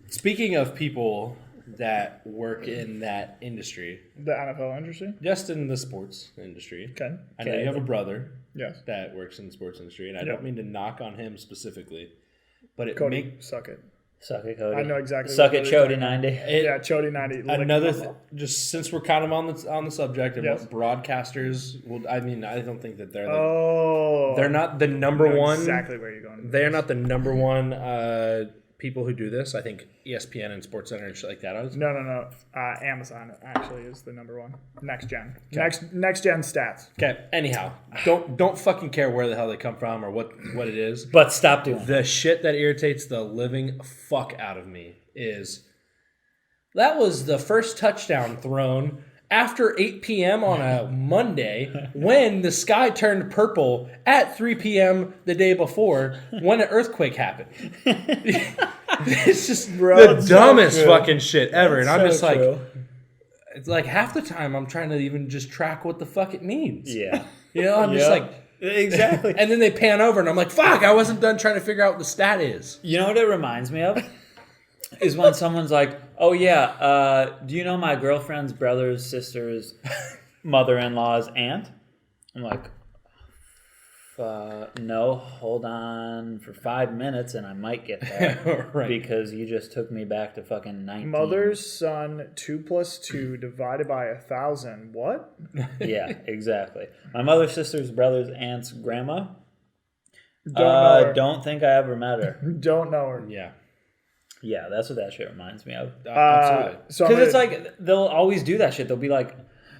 speaking of people that work in that industry, The NFL industry. just in the sports industry. Okay. I know you have a brother Yes. that works in the sports industry, and I Yep. don't mean to knock on him specifically, but it Cody, make suck it. Suck it, Cody. I know exactly. Suck what it, you're Chody talking about. 90. it, Yeah, Chody 90. another just since we're kind of on the subject of Yes. what broadcasters. Well, I mean, I don't think that they're Oh, they're not the number I know one. Exactly where you're going. They're not the number one people who do this. I think ESPN and SportsCenter and shit like that. No. Amazon actually is the number one. Next gen. Next gen stats. Okay. Anyhow, don't fucking care where the hell they come from or what it is. But stop doing it. The shit that irritates the living fuck out of me is that was the first touchdown thrown after 8 p.m. on a Monday when the sky turned purple at 3 p.m. the day before when an earthquake happened. It's just Bro, the it's so dumbest true. fucking shit ever. And I'm just like, it's like half the time I'm trying to even just track what the fuck it means. Yeah. You know, I'm just like, exactly. and then they pan over and I'm like, fuck, I wasn't done trying to figure out what the stat is. You know what it reminds me of? Is when someone's like, oh yeah, do you know my girlfriend's brother's sister's mother-in-law's aunt? I'm like, no, hold on for 5 minutes and I might get there. Right. Because you just took me back to fucking 19. Mother's son 2 + 2 divided by 1,000. What? Yeah, exactly. My mother's sister's brother's aunt's grandma. Don't know her. Don't think I ever met her. Don't know her. Yeah. Yeah, that's what that shit reminds me of. Absolutely. So Because it's like, they'll always do that shit. They'll be like,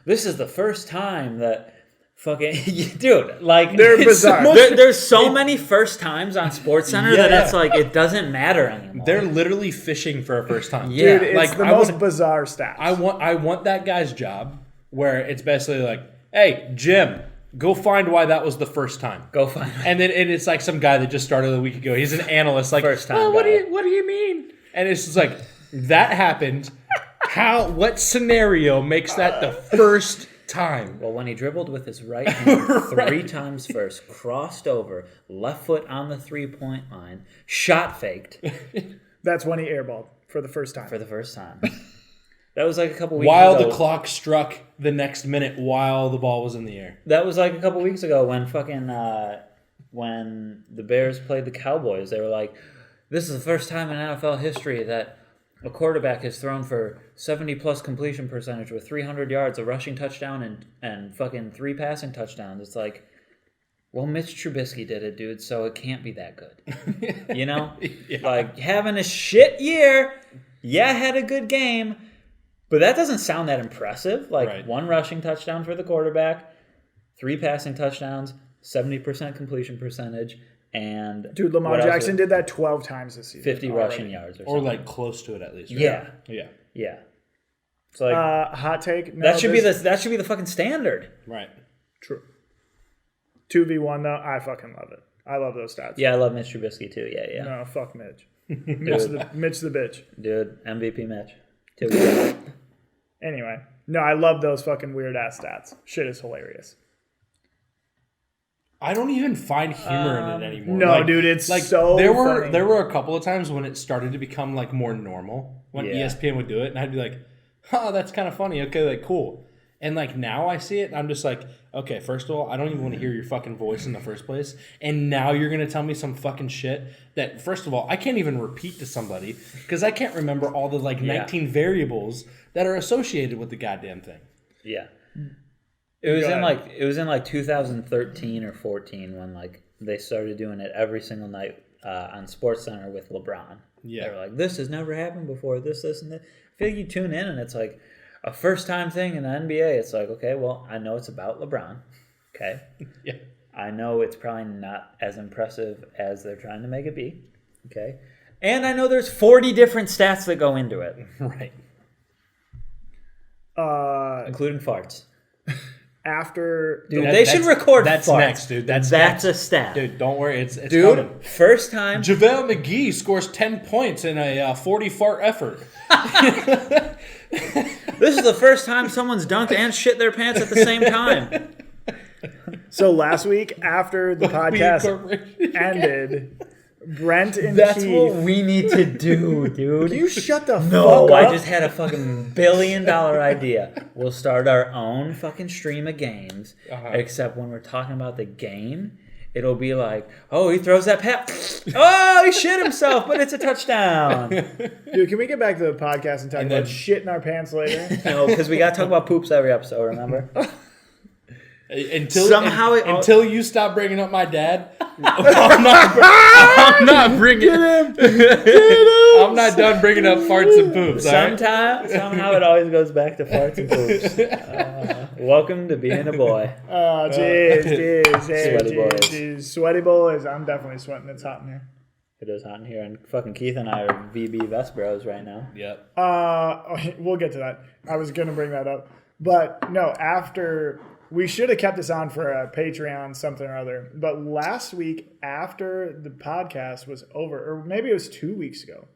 this is the first time that fucking... Dude, like... They're it's bizarre. There's so many first times on SportsCenter that it's like, it doesn't matter anymore. They're literally fishing for a first time. Yeah. Dude, it's like, the I most would- bizarre stats. I want that guy's job where it's basically like, hey, Jim, go find why that was the first time. Go find it. And then it's like some guy that just started a week ago. He's an analyst. Like, First time oh, what guy. do you mean? And it's just like, that happened. What scenario makes that the first time? Well, when he dribbled with his right hand 3 times first, crossed over, left foot on the 3-point line, shot faked That's when he airballed for the first time. for the first time. That was like a couple weeks While ago. the clock struck the next minute while the ball was in the air. That was like a couple weeks ago when fucking when the Bears played the Cowboys. They were like, this is the first time in NFL history that a quarterback has thrown for 70-plus completion percentage with 300 yards, a rushing touchdown, and fucking 3 passing touchdowns. It's like, well, Mitch Trubisky did it, dude, so it can't be that good. You know? Yeah. Like, having a shit year, had a good game, but that doesn't sound that impressive. Like, Right. 1 rushing touchdown for the quarterback, 3 passing touchdowns, 70% completion percentage, and Dude, Lamar what else Jackson was did that 12 times this season. 50 rushing yards or Or something. like close to it at least. Right? Yeah. Yeah. Yeah. It's like Hot take. No, that should be the fucking standard. Right. True. 2v1 though, I fucking love it. I love those stats. Yeah, I love Mitch Trubisky too. Yeah. No, fuck Mitch. Mitch the bitch. Dude, MVP Mitch. 2 Anyway, no, I love those fucking weird ass stats. Shit is hilarious. I don't even find humor in it anymore. No, dude, it's so there funny. were a couple of times when it started to become like more normal when Yeah. ESPN would do it, and I'd be like, "Oh, that's kind of funny." Okay, like cool. And like now I see it, and I'm just like, okay, first of all, I don't even want to hear your fucking voice in the first place, and now you're gonna tell me some fucking shit that, first of all, I can't even repeat to somebody because I can't remember all the like 19 variables that are associated with the goddamn thing. Yeah. It was Go in like 2013 or 14 when like they started doing it every single night on SportsCenter with LeBron. Yeah. They were like, this has never happened before. This, and that. I feel like you tune in and it's like a first time thing in the NBA. It's like, okay, well, I know it's about LeBron. Okay. Yeah. I know it's probably not as impressive as they're trying to make it be. Okay. And I know there's 40 different stats that go into it, Right. including farts. After Dude, they should record That's farts. next, dude. That's That's next. a stat. Dude, don't worry. It's Dude, coming. first time. JaVale McGee scores 10 points in a 40 fart effort. This is the first time someone's dunked and shit their pants at the same time. So last week, after the podcast ended, Brent and That's Keith. what we need to do, dude. You shut the No, fuck up. I just had a fucking $1 billion idea. We'll start our own fucking stream of games, except when we're talking about the game, it'll be like, oh, he throws that pass. Oh, he shit himself, but it's a touchdown. Dude, can we get back to the podcast and talk about shit in our pants later? No, because we got to talk about poops every episode, remember? Until you stop bringing up my dad, I'm not bringing him. I'm not done bringing up farts and poops. all right? Somehow it always goes back to farts and poops. Welcome to being a boy. Oh, jeez. Sweaty boys. Jeez. Sweaty boys. I'm definitely sweating. It's hot in here. It is hot in here, and fucking Keith and I are VB Vest Bros right now. Yep. We'll get to that. I was going to bring that up. But no, after... We should have kept this on for a Patreon something or other. But last week, after the podcast was over, or maybe it was 2 weeks ago,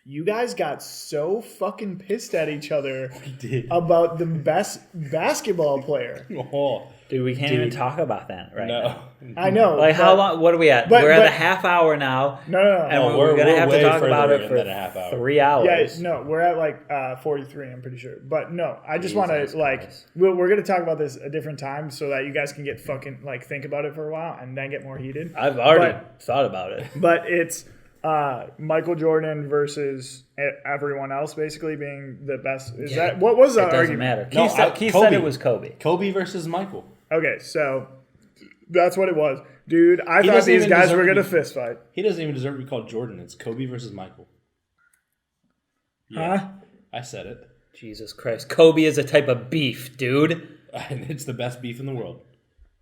you guys got so fucking pissed at each other did. about the best basketball player. Oh, Dude, we can't even talk about that right now. I know. Like, how long? What are we at? but- We're at but- a half hour now. No. And we're we're going to have to way talk about further it than a half for hour. 3 hours. Yeah, no, we're at like 43, I'm pretty sure. But no, I just want Jesus to like, Christ. we're going to talk about this a different time so that you guys can get fucking, like, think about it for a while and then get more heated. I've already thought about it. But it's Michael Jordan versus everyone else basically being the best. Is that, what was the It doesn't argument? matter. No, Keith Kobe. said it was Kobe. Kobe versus Michael. Okay, so that's what it was. Dude, I thought doesn't these even guys deserve were to going to be- fist fight. He doesn't even deserve to be called Jordan. It's Kobe versus Michael. Yeah, Huh? I said it. Jesus Christ. Kobe is a type of beef, dude. And it's the best beef in the world.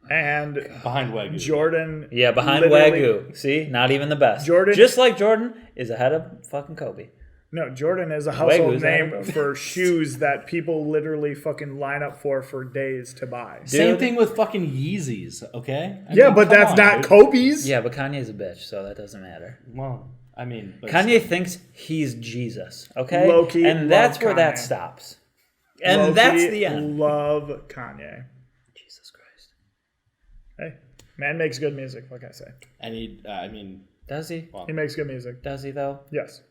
And Behind Wagyu. Jordan. Yeah, behind literally- Wagyu. See? Not even the best. Jordan- Just like Jordan is ahead of fucking Kobe. No, Jordan is a household Wagyu's name out. for shoes that people literally fucking line up for days to buy. Same Dude. thing with fucking Yeezys, okay? I Yeah, mean, but come that's on, not dude. Kobe's. Yeah, but Kanye's a bitch, so that doesn't matter. Well, I mean, but Kanye thinks he's Jesus, okay? Low-key and that's love where that Kanye. stops. And Low-key that's the end. Love Kanye. Jesus Christ. Hey, man makes good music, like I say. and he, I mean, Does he? well, He makes good music. Does he, though? Yes.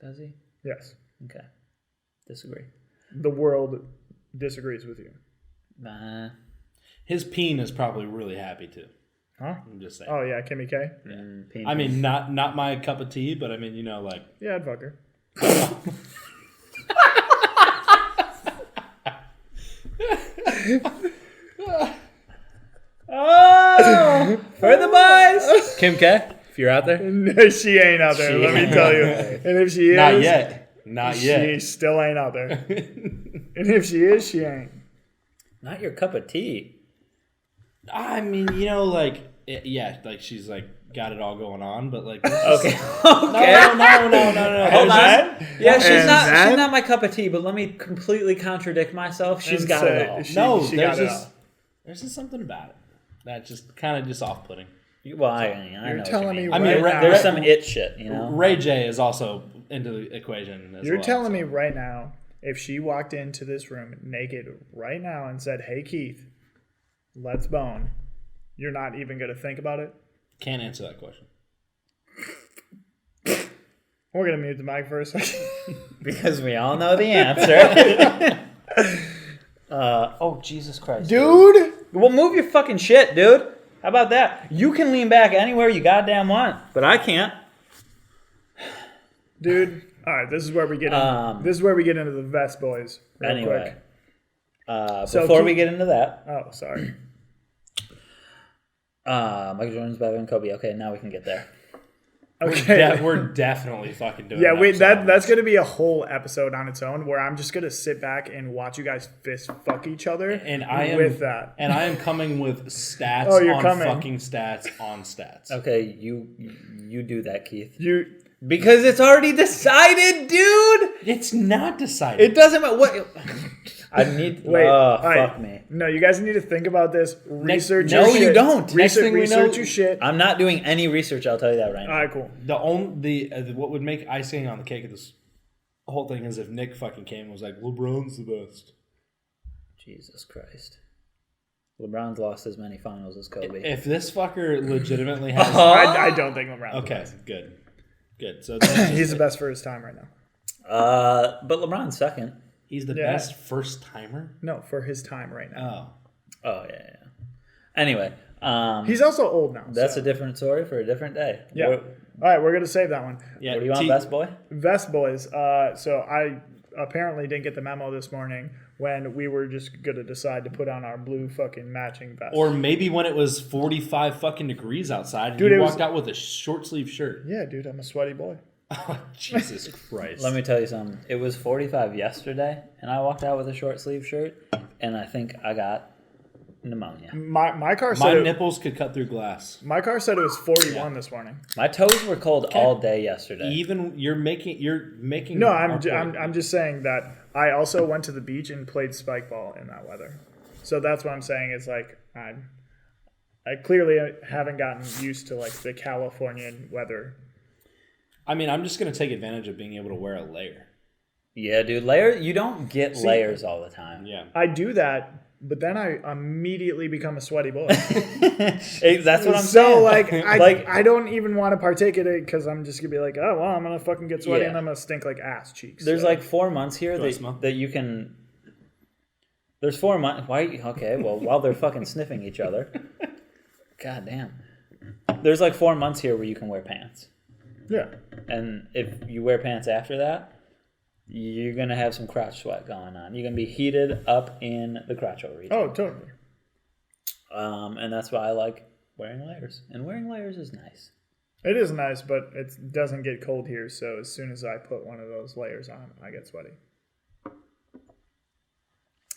Does he? Yes. Okay. Disagree. The world disagrees with you. Nah. his peen is probably really happy too. Huh? I'm just saying. Oh, yeah, Kimmy K? I mean, not my cup of tea, but I mean, you know, like. Yeah, I'd fuck her. Oh! For the boys! Kim K, if you're out there. No, she ain't out there, let me tell you. And if she is, Not yet. Not she yet. still ain't out there. And if she is, she ain't. Not your cup of tea. I mean, you know, like, yeah, like she's like got it all going on, but like. Okay. No. Hold There's on. Yeah, she's And not. that- She's not my cup of tea. But let me completely contradict myself. She's And got say it all. she- No, she there's got it just all. there's just something about it that just kind of just off-putting. Well, I know. what telling you me mean. I mean, right now. There's some it shit, you know. Ray J is also into the equation as You're well. telling me right now, if she walked into this room naked right now and said, "Hey Keith, let's bone," you're not even going to think about it? Can't answer that question. We're going to mute the mic for a second. Because we all know the answer. Oh Jesus Christ, Dude! Well, move your fucking shit, dude. How about that? You can lean back anywhere you goddamn want, but I can't. Dude. All right, this is where we get this is where we get into the vest boys. Real Anyway, quick. So before Keith- we get into that, Oh, sorry. Michael Jordan's better than Kobe. Okay, now we can get there. Okay. We're definitely fucking doing. Yeah, an wait, episode on that's this. going to be a whole episode on its own where I'm just going to sit back and watch you guys fist fuck each other And I am with that. and I am coming with stats Oh, you're on coming. fucking stats on stats. Okay, you do that, Keith. You Because it's already decided, dude. It's not decided. It doesn't matter what. I need. Wait, all right. Fuck me. No, you guys need to think about this. Research no, your you shit. don't. Next Research, thing we research know- your shit. I'm not doing any research. I'll tell you that right now. All right, cool. What would make icing on the cake of this whole thing is if Nick fucking came and was like, LeBron's the best. Jesus Christ. LeBron's lost as many finals as Kobe. If this fucker legitimately has I don't think LeBron. okay, good. So He's the best for his time right now. But LeBron's second. he's the Yeah. best first timer. No, for his time right now. Oh, Oh yeah. Anyway, He's also old now. that's so. a different story for a different day. Yeah. What, All right, we're gonna save that one. yeah. what do you want, best boy? Vest boys. So I apparently didn't get the memo this morning when we were just gonna decide to put on our blue fucking matching vest. Or maybe when it was 45 fucking degrees outside and Dude, you it was- walked out with a short sleeve shirt. yeah, dude, I'm a sweaty boy. Oh, Jesus Christ. Let me tell you something. It was 45 yesterday, and I walked out with a short sleeve shirt, and I think I got pneumonia. My car My said nipples could cut through glass. my car said it was 41 this morning. My toes were cold all day yesterday. Even you're making No, our point. I'm just saying that I also went to the beach and played spike ball in that weather. So that's what I'm saying is like I clearly haven't gotten used to like the Californian weather. I mean, I'm just gonna take advantage of being able to wear a layer. Yeah, dude. You don't get layers all the time. Yeah. I do that, but then I immediately become a sweaty boy. That's what I'm So saying. like Like- I don't even want to partake in it because I'm just gonna be like, oh well, I'm gonna fucking get sweaty Yeah. and I'm gonna stink like ass cheeks. There's So- like 4 months here I smell? that you can. There's 4 months. Why? Okay, well, while they're fucking sniffing each other. God damn. There's like 4 months here where you can wear pants, yeah. and if you wear pants after that, you're gonna have some crotch sweat going on. You're gonna be heated up in the crotchal region. Oh, totally. And that's why I like wearing layers. And wearing layers is nice. It is nice, but it doesn't get cold here. So as soon as I put one of those layers on, I get sweaty.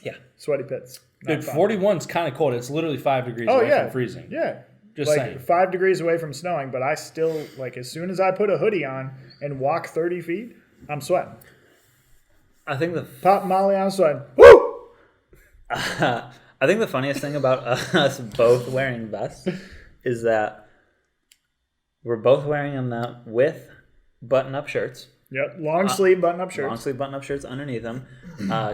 Yeah. Sweaty pits. Not Dude, fun. 41's kind of cold. It's literally 5 degrees Oh away yeah, from freezing. Yeah, Just like saying. 5 degrees away from snowing, but I still like as soon as I put a hoodie on and walk 30 feet, I'm sweating. I think Pop Molly, I'm sweating. Woo! I think the funniest thing about us both wearing vests is that we're both wearing them with button-up shirts. Yep, long sleeve button up shirts. Long sleeve button-up shirts underneath them.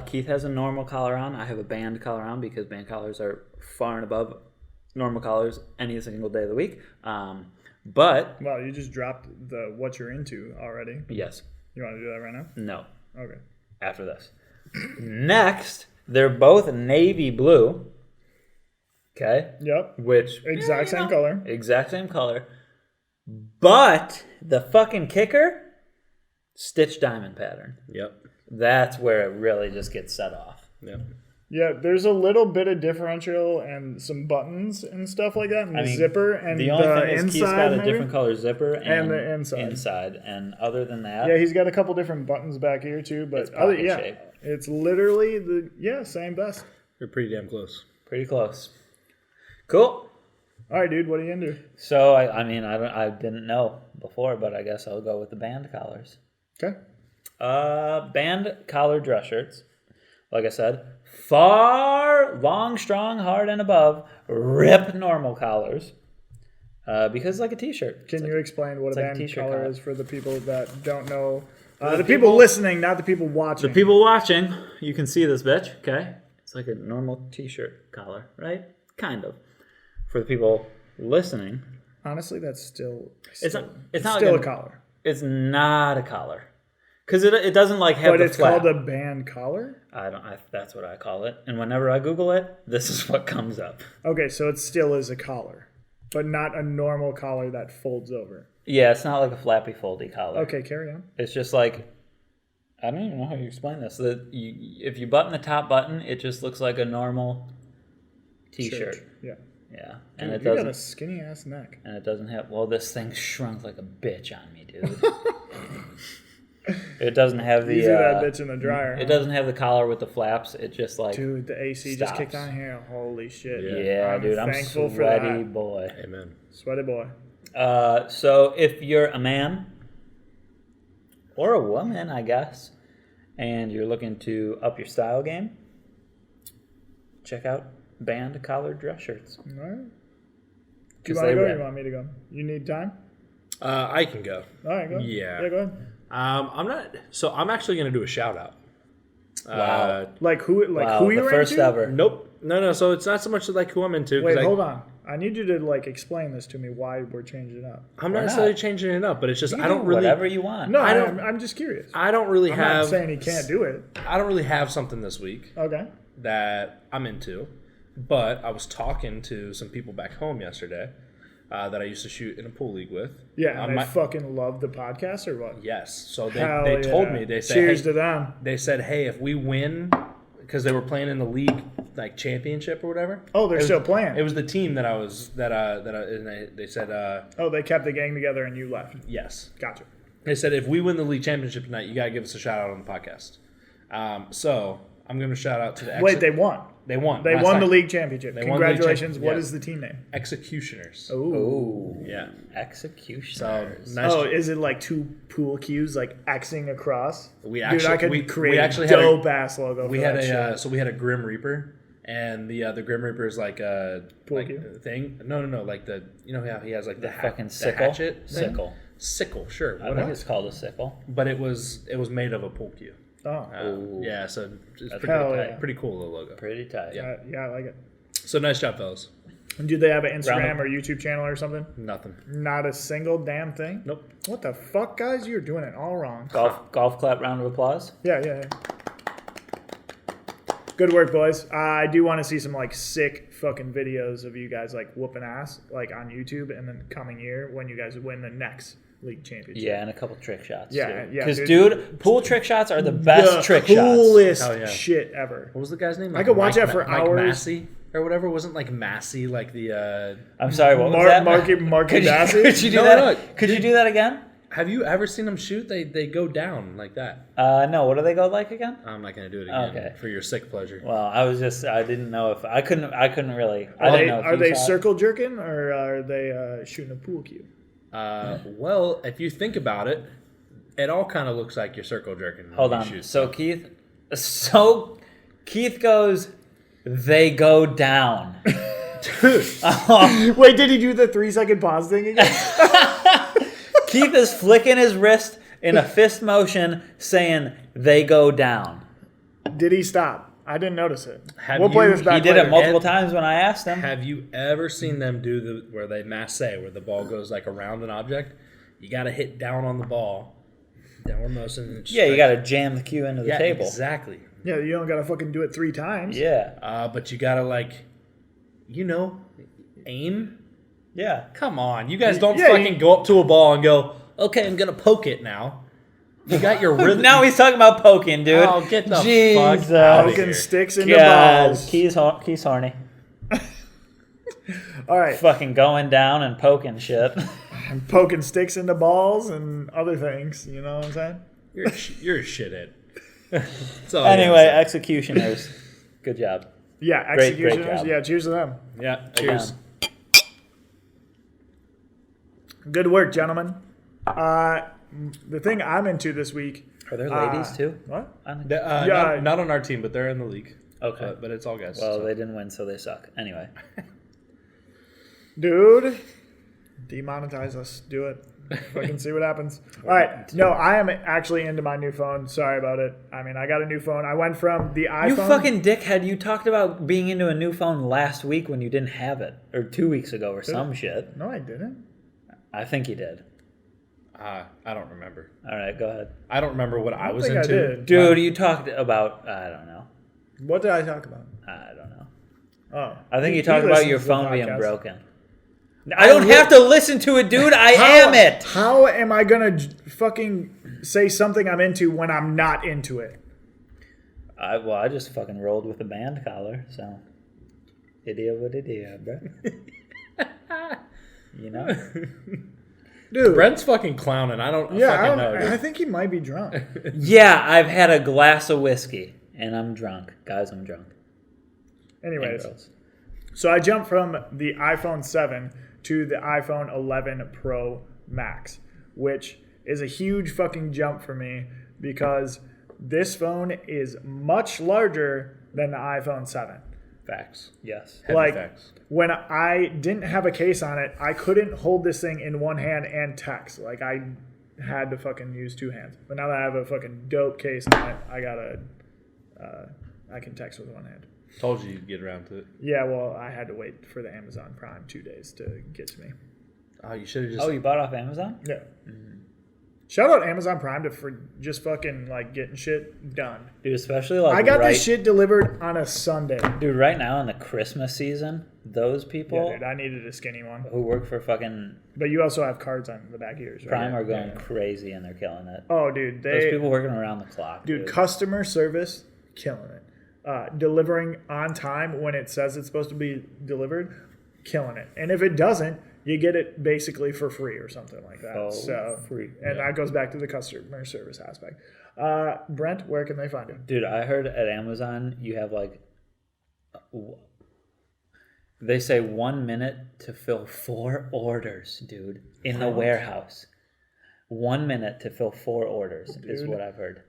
Keith has a normal collar on. I have a band collar on because band collars are far and above normal collars any single day of the week. But Wow, you just dropped the what you're into already. yes, You want to do that right now? no. Okay. After this, next they're both navy blue. Okay, Yep. which Exact same color. exact same color, but the fucking kicker, stitch diamond pattern. Yep. That's where it really just gets set off. Yep. Yeah, there's a little bit of differential and some buttons and stuff like that, and the zipper and the only thing is inside. Keith's got a maybe? different color zipper And the inside. and other than that, Yeah, he's got a couple different buttons back here too, but It's pocket yeah, shape. it's literally the same vest. You're pretty damn close. pretty close. Cool. All right, dude, what are you into? So I didn't know before, but I guess I'll go with the band collars. Okay. Band collar dress shirts. Like I said, far, long, strong, hard, and above rip normal collars. Because it's like a t-shirt. Can you explain what a like a band t-shirt collar collar. is for the people that don't know? The people listening, not the people watching. The people watching, you can see this bitch, okay? It's like a normal t-shirt collar, right? Kind of. For the people listening, Honestly, that's still it's not like a collar. It's not a collar. Because it doesn't like have But the it's flap. called a band collar? That's what I call it. And whenever I Google it, this is what comes up. Okay, so it still is a collar, but not a normal collar that folds over. Yeah, it's not like a flappy foldy collar. Okay, carry on. It's just like, I don't even know how you explain this. If you button the top button, it just looks like a normal t-shirt. Shirt. Yeah. Yeah. And Dude, it you got doesn't a skinny ass neck. and it doesn't have, well, this thing shrunk like a bitch on me, dude. It doesn't have the You threw that bitch in the dryer. it doesn't have the collar with the flaps. It just like Dude, the AC just kicked stops. on here. Holy shit. yeah, dude, I'm thankful sweaty for that. boy. Amen. Sweaty boy. So if you're a man or a woman, I guess, and you're looking to up your style game, check out band collared dress shirts. All right. Do you 'Cause want they to go or rip. you want me to go? You need time? I can go. All right, go. Yeah. Yeah, go ahead. I'm actually gonna do a shout out. Wow. Like who Wow, who the you're first into? ever. Nope. No. So it's not so much like who I'm into. 'cause Wait, hold on. I need you to like explain this to me why we're changing it up. I'm Why not necessarily not? changing it up, but it's just You I can don't do really. whatever you want. No, I don't- I'm just curious. I don't really I'm have. not saying he can't do it. I don't really have something this week Okay. that I'm into, but I was talking to some people back home yesterday that I used to shoot in a pool league with. Yeah, and they my- fucking love the podcast or what? Yes. So they Hell told yeah. me they said cheers hey, to them. they said hey if we win because they were playing in the league like championship or whatever. Oh, they're It was- still playing. It was the team that I was and they said Oh, they kept the gang together and you left. yes. Gotcha. They said if we win the league championship tonight, you gotta give us a shout out on the podcast. So I'm gonna shout out to the Wait, they won. they won. They last won the night. league championship. They won the league Congratulations. champ- What yeah. is the team name? Executioners. Ooh. Yeah. Execution. So nice. Oh, is it like two pool cues like Xing across? We Dude, actually I could we create actually a had a, dope ass logo. we for had that a shit. so we had a Grim Reaper and the Grim Reaper is like a Pool thing. No, like how he has like the fucking the sickle. hatchet thing? Sickle. Sure. I think it's called a sickle. But it was made of a pool cue. Oh, Yeah, so it's That's pretty, hell yeah. pretty cool, the logo. Pretty tight. Yeah. yeah, I like it. So nice job, fellas. And do they have an Instagram Round- or YouTube channel or something? Nothing. Not a single damn thing. Nope. What the fuck, guys? You're doing it all wrong. Golf clap round of applause. Yeah. Good work, boys. I do want to see some like sick fucking videos of you guys like whooping ass like on YouTube, and then coming year when you guys win the next league championship. Yeah, and a couple trick shots. Yeah, yeah, Because, dude. pool trick shots are the best the trick shots. coolest Hell yeah. shit ever. What was the guy's name? I could watch that for Mike hours. Massey or whatever. Wasn't like Massey like the? I'm sorry, what was that? Marky Bassey. Could you do No, that? no. Could you do that again? Have you ever seen them shoot? They go down like that. No. What do they go like again? I'm not gonna do it again Okay. for your sick pleasure. Well, I didn't know if I couldn't really. I Are didn't they, know if are you they saw it. circle jerking or are they shooting a pool cue? Well, if you think about it, it all kind of looks like you're circle jerking. when Hold you on. shoot. So Keith goes. They go down. Wait, did he do the 3-second pause thing again? Keith is flicking his wrist in a fist motion, saying they go down. Did he stop? I didn't notice it. Have We'll play you- this back He did later. it multiple times when I asked him. Have you ever seen them do where they masse, where the ball goes like around an object? You got to hit down on the ball, downward motion. And Yeah, you got to jam the cue into the yeah, table. exactly. Yeah, you don't gotta fucking do it 3 times. Yeah, But you got to aim. yeah. Come on, you guys don't Yeah, fucking go up to a ball and go, okay, I'm gonna poke it now. You got your rhythm. Now he's talking about poking, dude. Oh, get the Jesus. fuck out of Poking here. sticks into God, balls. Keith's horny. All right, Fucking going down and poking shit. poking sticks into balls and other things. You know what I'm saying? You're a shithead. That's all I gotta Anyway, say. executioners. Good job. Yeah, Great executioners. job. Yeah, cheers to them. Yeah. Cheers. Good work, gentlemen. The thing I'm into this week. Are there ladies too? What? Yeah. Not on our team, but they're in the league. Okay. But it's all guys. Well, so. they didn't win, so they suck. Anyway. Dude, demonetize us. Do it. Fucking see what happens. All right. No, I am actually into my new phone. Sorry about it. I mean, I got a new phone. I went from the iPhone. You fucking dickhead. You talked about being into a new phone last week when you didn't have it. Or 2 weeks ago or some shit. No, I didn't. I think you did. I don't remember. All right, go ahead. I don't remember what I was think I into. did. Dude, you talked about, I don't know. What did I talk about? I don't know. Oh. I think He- you talked he about your listens to the phone being podcast. broken. I don't have to listen to it, dude. I am it. How am I going to fucking say something I'm into when I'm not into it? I just fucking rolled with a band collar, so. Idiot what idiot, bro. You know? Dude. Brent's fucking clowning. I don't Yeah, fucking know. I Dude. think he might be drunk. Yeah, I've had a glass of whiskey, and I'm drunk. Guys, I'm drunk. And Anyways, girls. so I jumped from the iPhone 7 to the iPhone 11 Pro Max, which is a huge fucking jump for me because this phone is much larger than the iPhone 7. Facts. Yes. Heavy Like, facts. when I didn't have a case on it, I couldn't hold this thing in one hand and text. Like, I had to fucking use 2 hands. But now that I have a fucking dope case on it, I can text with one hand. Told you you'd get around to it. Yeah, well, I had to wait for the Amazon Prime 2 days to get to me. Oh, you should have just. Oh, you bought off Amazon? Yeah. Shout out Amazon Prime for just fucking, like, getting shit done. Dude, especially like I got this shit delivered on a Sunday. Dude, right now in the Christmas season, those people Yeah, dude, I needed a skinny one. who work for fucking But you also have cards on the back of yours, right? Prime are going crazy and they're killing it. Oh, dude. Those people working around the clock. Dude, customer service, killing it. Delivering on time when it says it's supposed to be delivered, killing it. And if it doesn't, you get it basically for free or something like that. Oh, so free. And that goes back to the customer service aspect. Brent, where can they find you? Dude, I heard at Amazon you have like, they say 1 minute to fill 4 orders, dude, in the warehouse. 1 minute to fill 4 orders is Dude. what I've heard.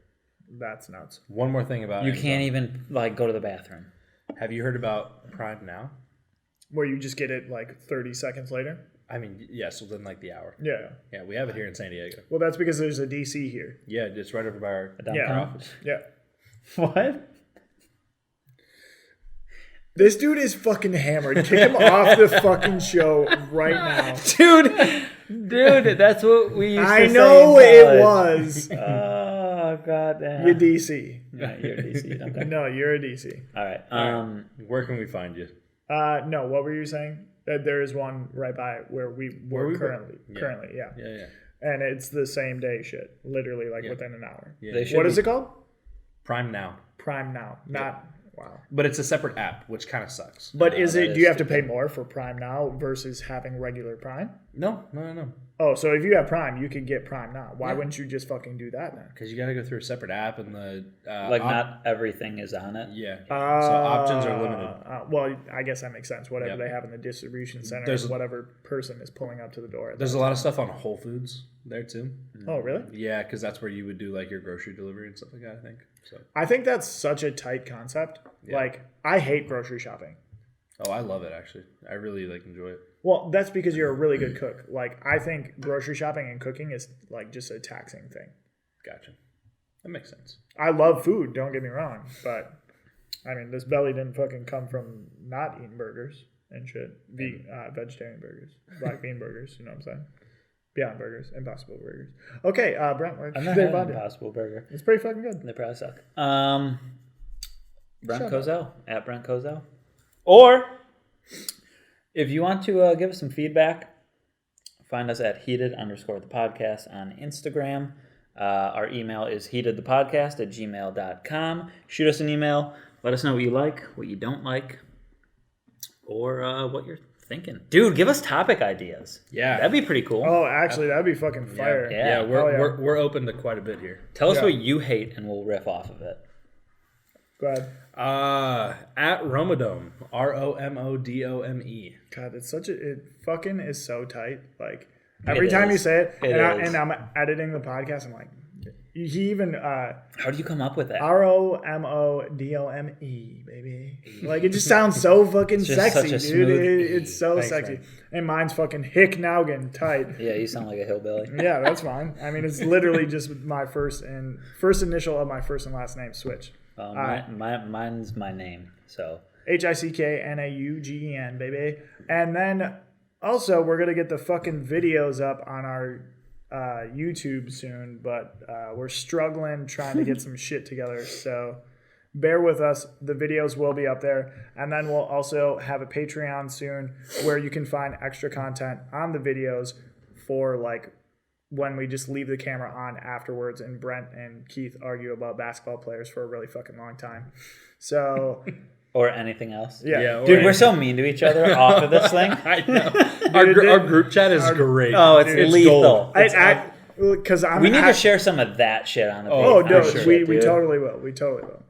That's nuts. One more thing about You Amazon. can't even like go to the bathroom. Have you heard about Prime Now? Where you just get it like 30 seconds later? I mean, yes, within like the hour. Yeah. Yeah, we have it here in San Diego. Well, that's because there's a DC here. Yeah, it's right over by our Yeah. office. Yeah. What? This dude is fucking hammered. Kick him off the fucking show right now. Dude, that's what we used to I say know in it college. was. Oh, goddamn. You're DC. Yeah, you're DC. Okay. No, you're a DC. All right. Where can we find you? No, what were you saying? There is one right by where we Where were we were? currently. Yeah. Currently, yeah. Yeah. And it's the same day shit. Literally, like within an hour. Yeah. They should What be- is it called? Prime Now. Prime Now. Not, wow. But it's a separate app, which kind of sucks. But is that it, is do you have to pay more for Prime Now versus having regular Prime? No. Oh, so if you have Prime, you could get Prime Now. Why wouldn't you just fucking do that then? Because you got to go through a separate app and the... not everything is on it. Yeah. So options are limited. Well, I guess that makes sense. Whatever Yep. they have in the distribution center, There's- whatever person is pulling up to the door. There's a lot of stuff on Whole Foods there, too. Oh, really? Yeah, because that's where you would do like your grocery delivery and stuff like that, I think. So. I think that's such a tight concept. Yeah. Like, I hate grocery shopping. Oh, I love it, actually. I really enjoy it. Well, that's because you're a really good cook. Like, I think grocery shopping and cooking is like just a taxing thing. Gotcha. That makes sense. I love food, don't get me wrong, but I mean, this belly didn't fucking come from not eating burgers and shit. Vegetarian burgers, black bean burgers, you know what I'm saying? Beyond Burgers, Impossible Burgers. Okay, Brent, where I've can never they had find an it? Impossible Burger. It's pretty fucking good. They probably suck. Brent Shut Kozel at Brent Kozel. Or if you want to give us some feedback, find us at heated_the podcast on Instagram. Our email is heatedthepodcast@gmail.com. Shoot us an email. Let us know what you like, what you don't like, or what you're thinking. Dude, give us topic ideas. Yeah. That'd be pretty cool. Oh, actually, that'd be fucking fire. Yeah. Yeah, Hell yeah. we're open to quite a bit here. Tell us Yeah. what you hate, and we'll riff off of it. Go ahead. At Romodome, ROMODOME. God, it's such a, it fucking is so tight. Like, It every time you is. say it, It and, is. and I'm editing the podcast, I'm like, he even, How do you come up with that? ROMODOME, baby. Like, it just sounds so fucking just sexy, such a dude. smooth It's so Thanks, sexy. man. And mine's fucking Hick Naugan tight. Yeah, you sound like a hillbilly. Yeah, that's fine. I mean, it's literally just my first initial of my first and last name switch. Mine's my name. So HICKNAUGEN, baby. And then also, we're going to get the fucking videos up on our YouTube soon, but we're struggling trying to get some shit together. So bear with us. The videos will be up there. And then we'll also have a Patreon soon where you can find extra content on the videos for like when we just leave the camera on afterwards and Brent and Keith argue about basketball players for a really fucking long time. So, or anything else. yeah. Dude, we're so mean to each other off of this thing. I know. Our group chat is great. Oh, it's lethal. Because We need to share some of that shit on the page. Oh, no, for sure, we dude. totally will. We totally will.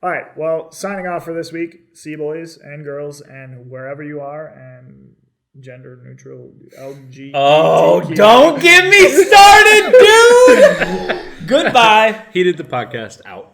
All right. Well, signing off for this week, see boys and girls, and wherever you are, and gender neutral LG. Oh, don't get me started, dude! Goodbye. Heated the podcast out.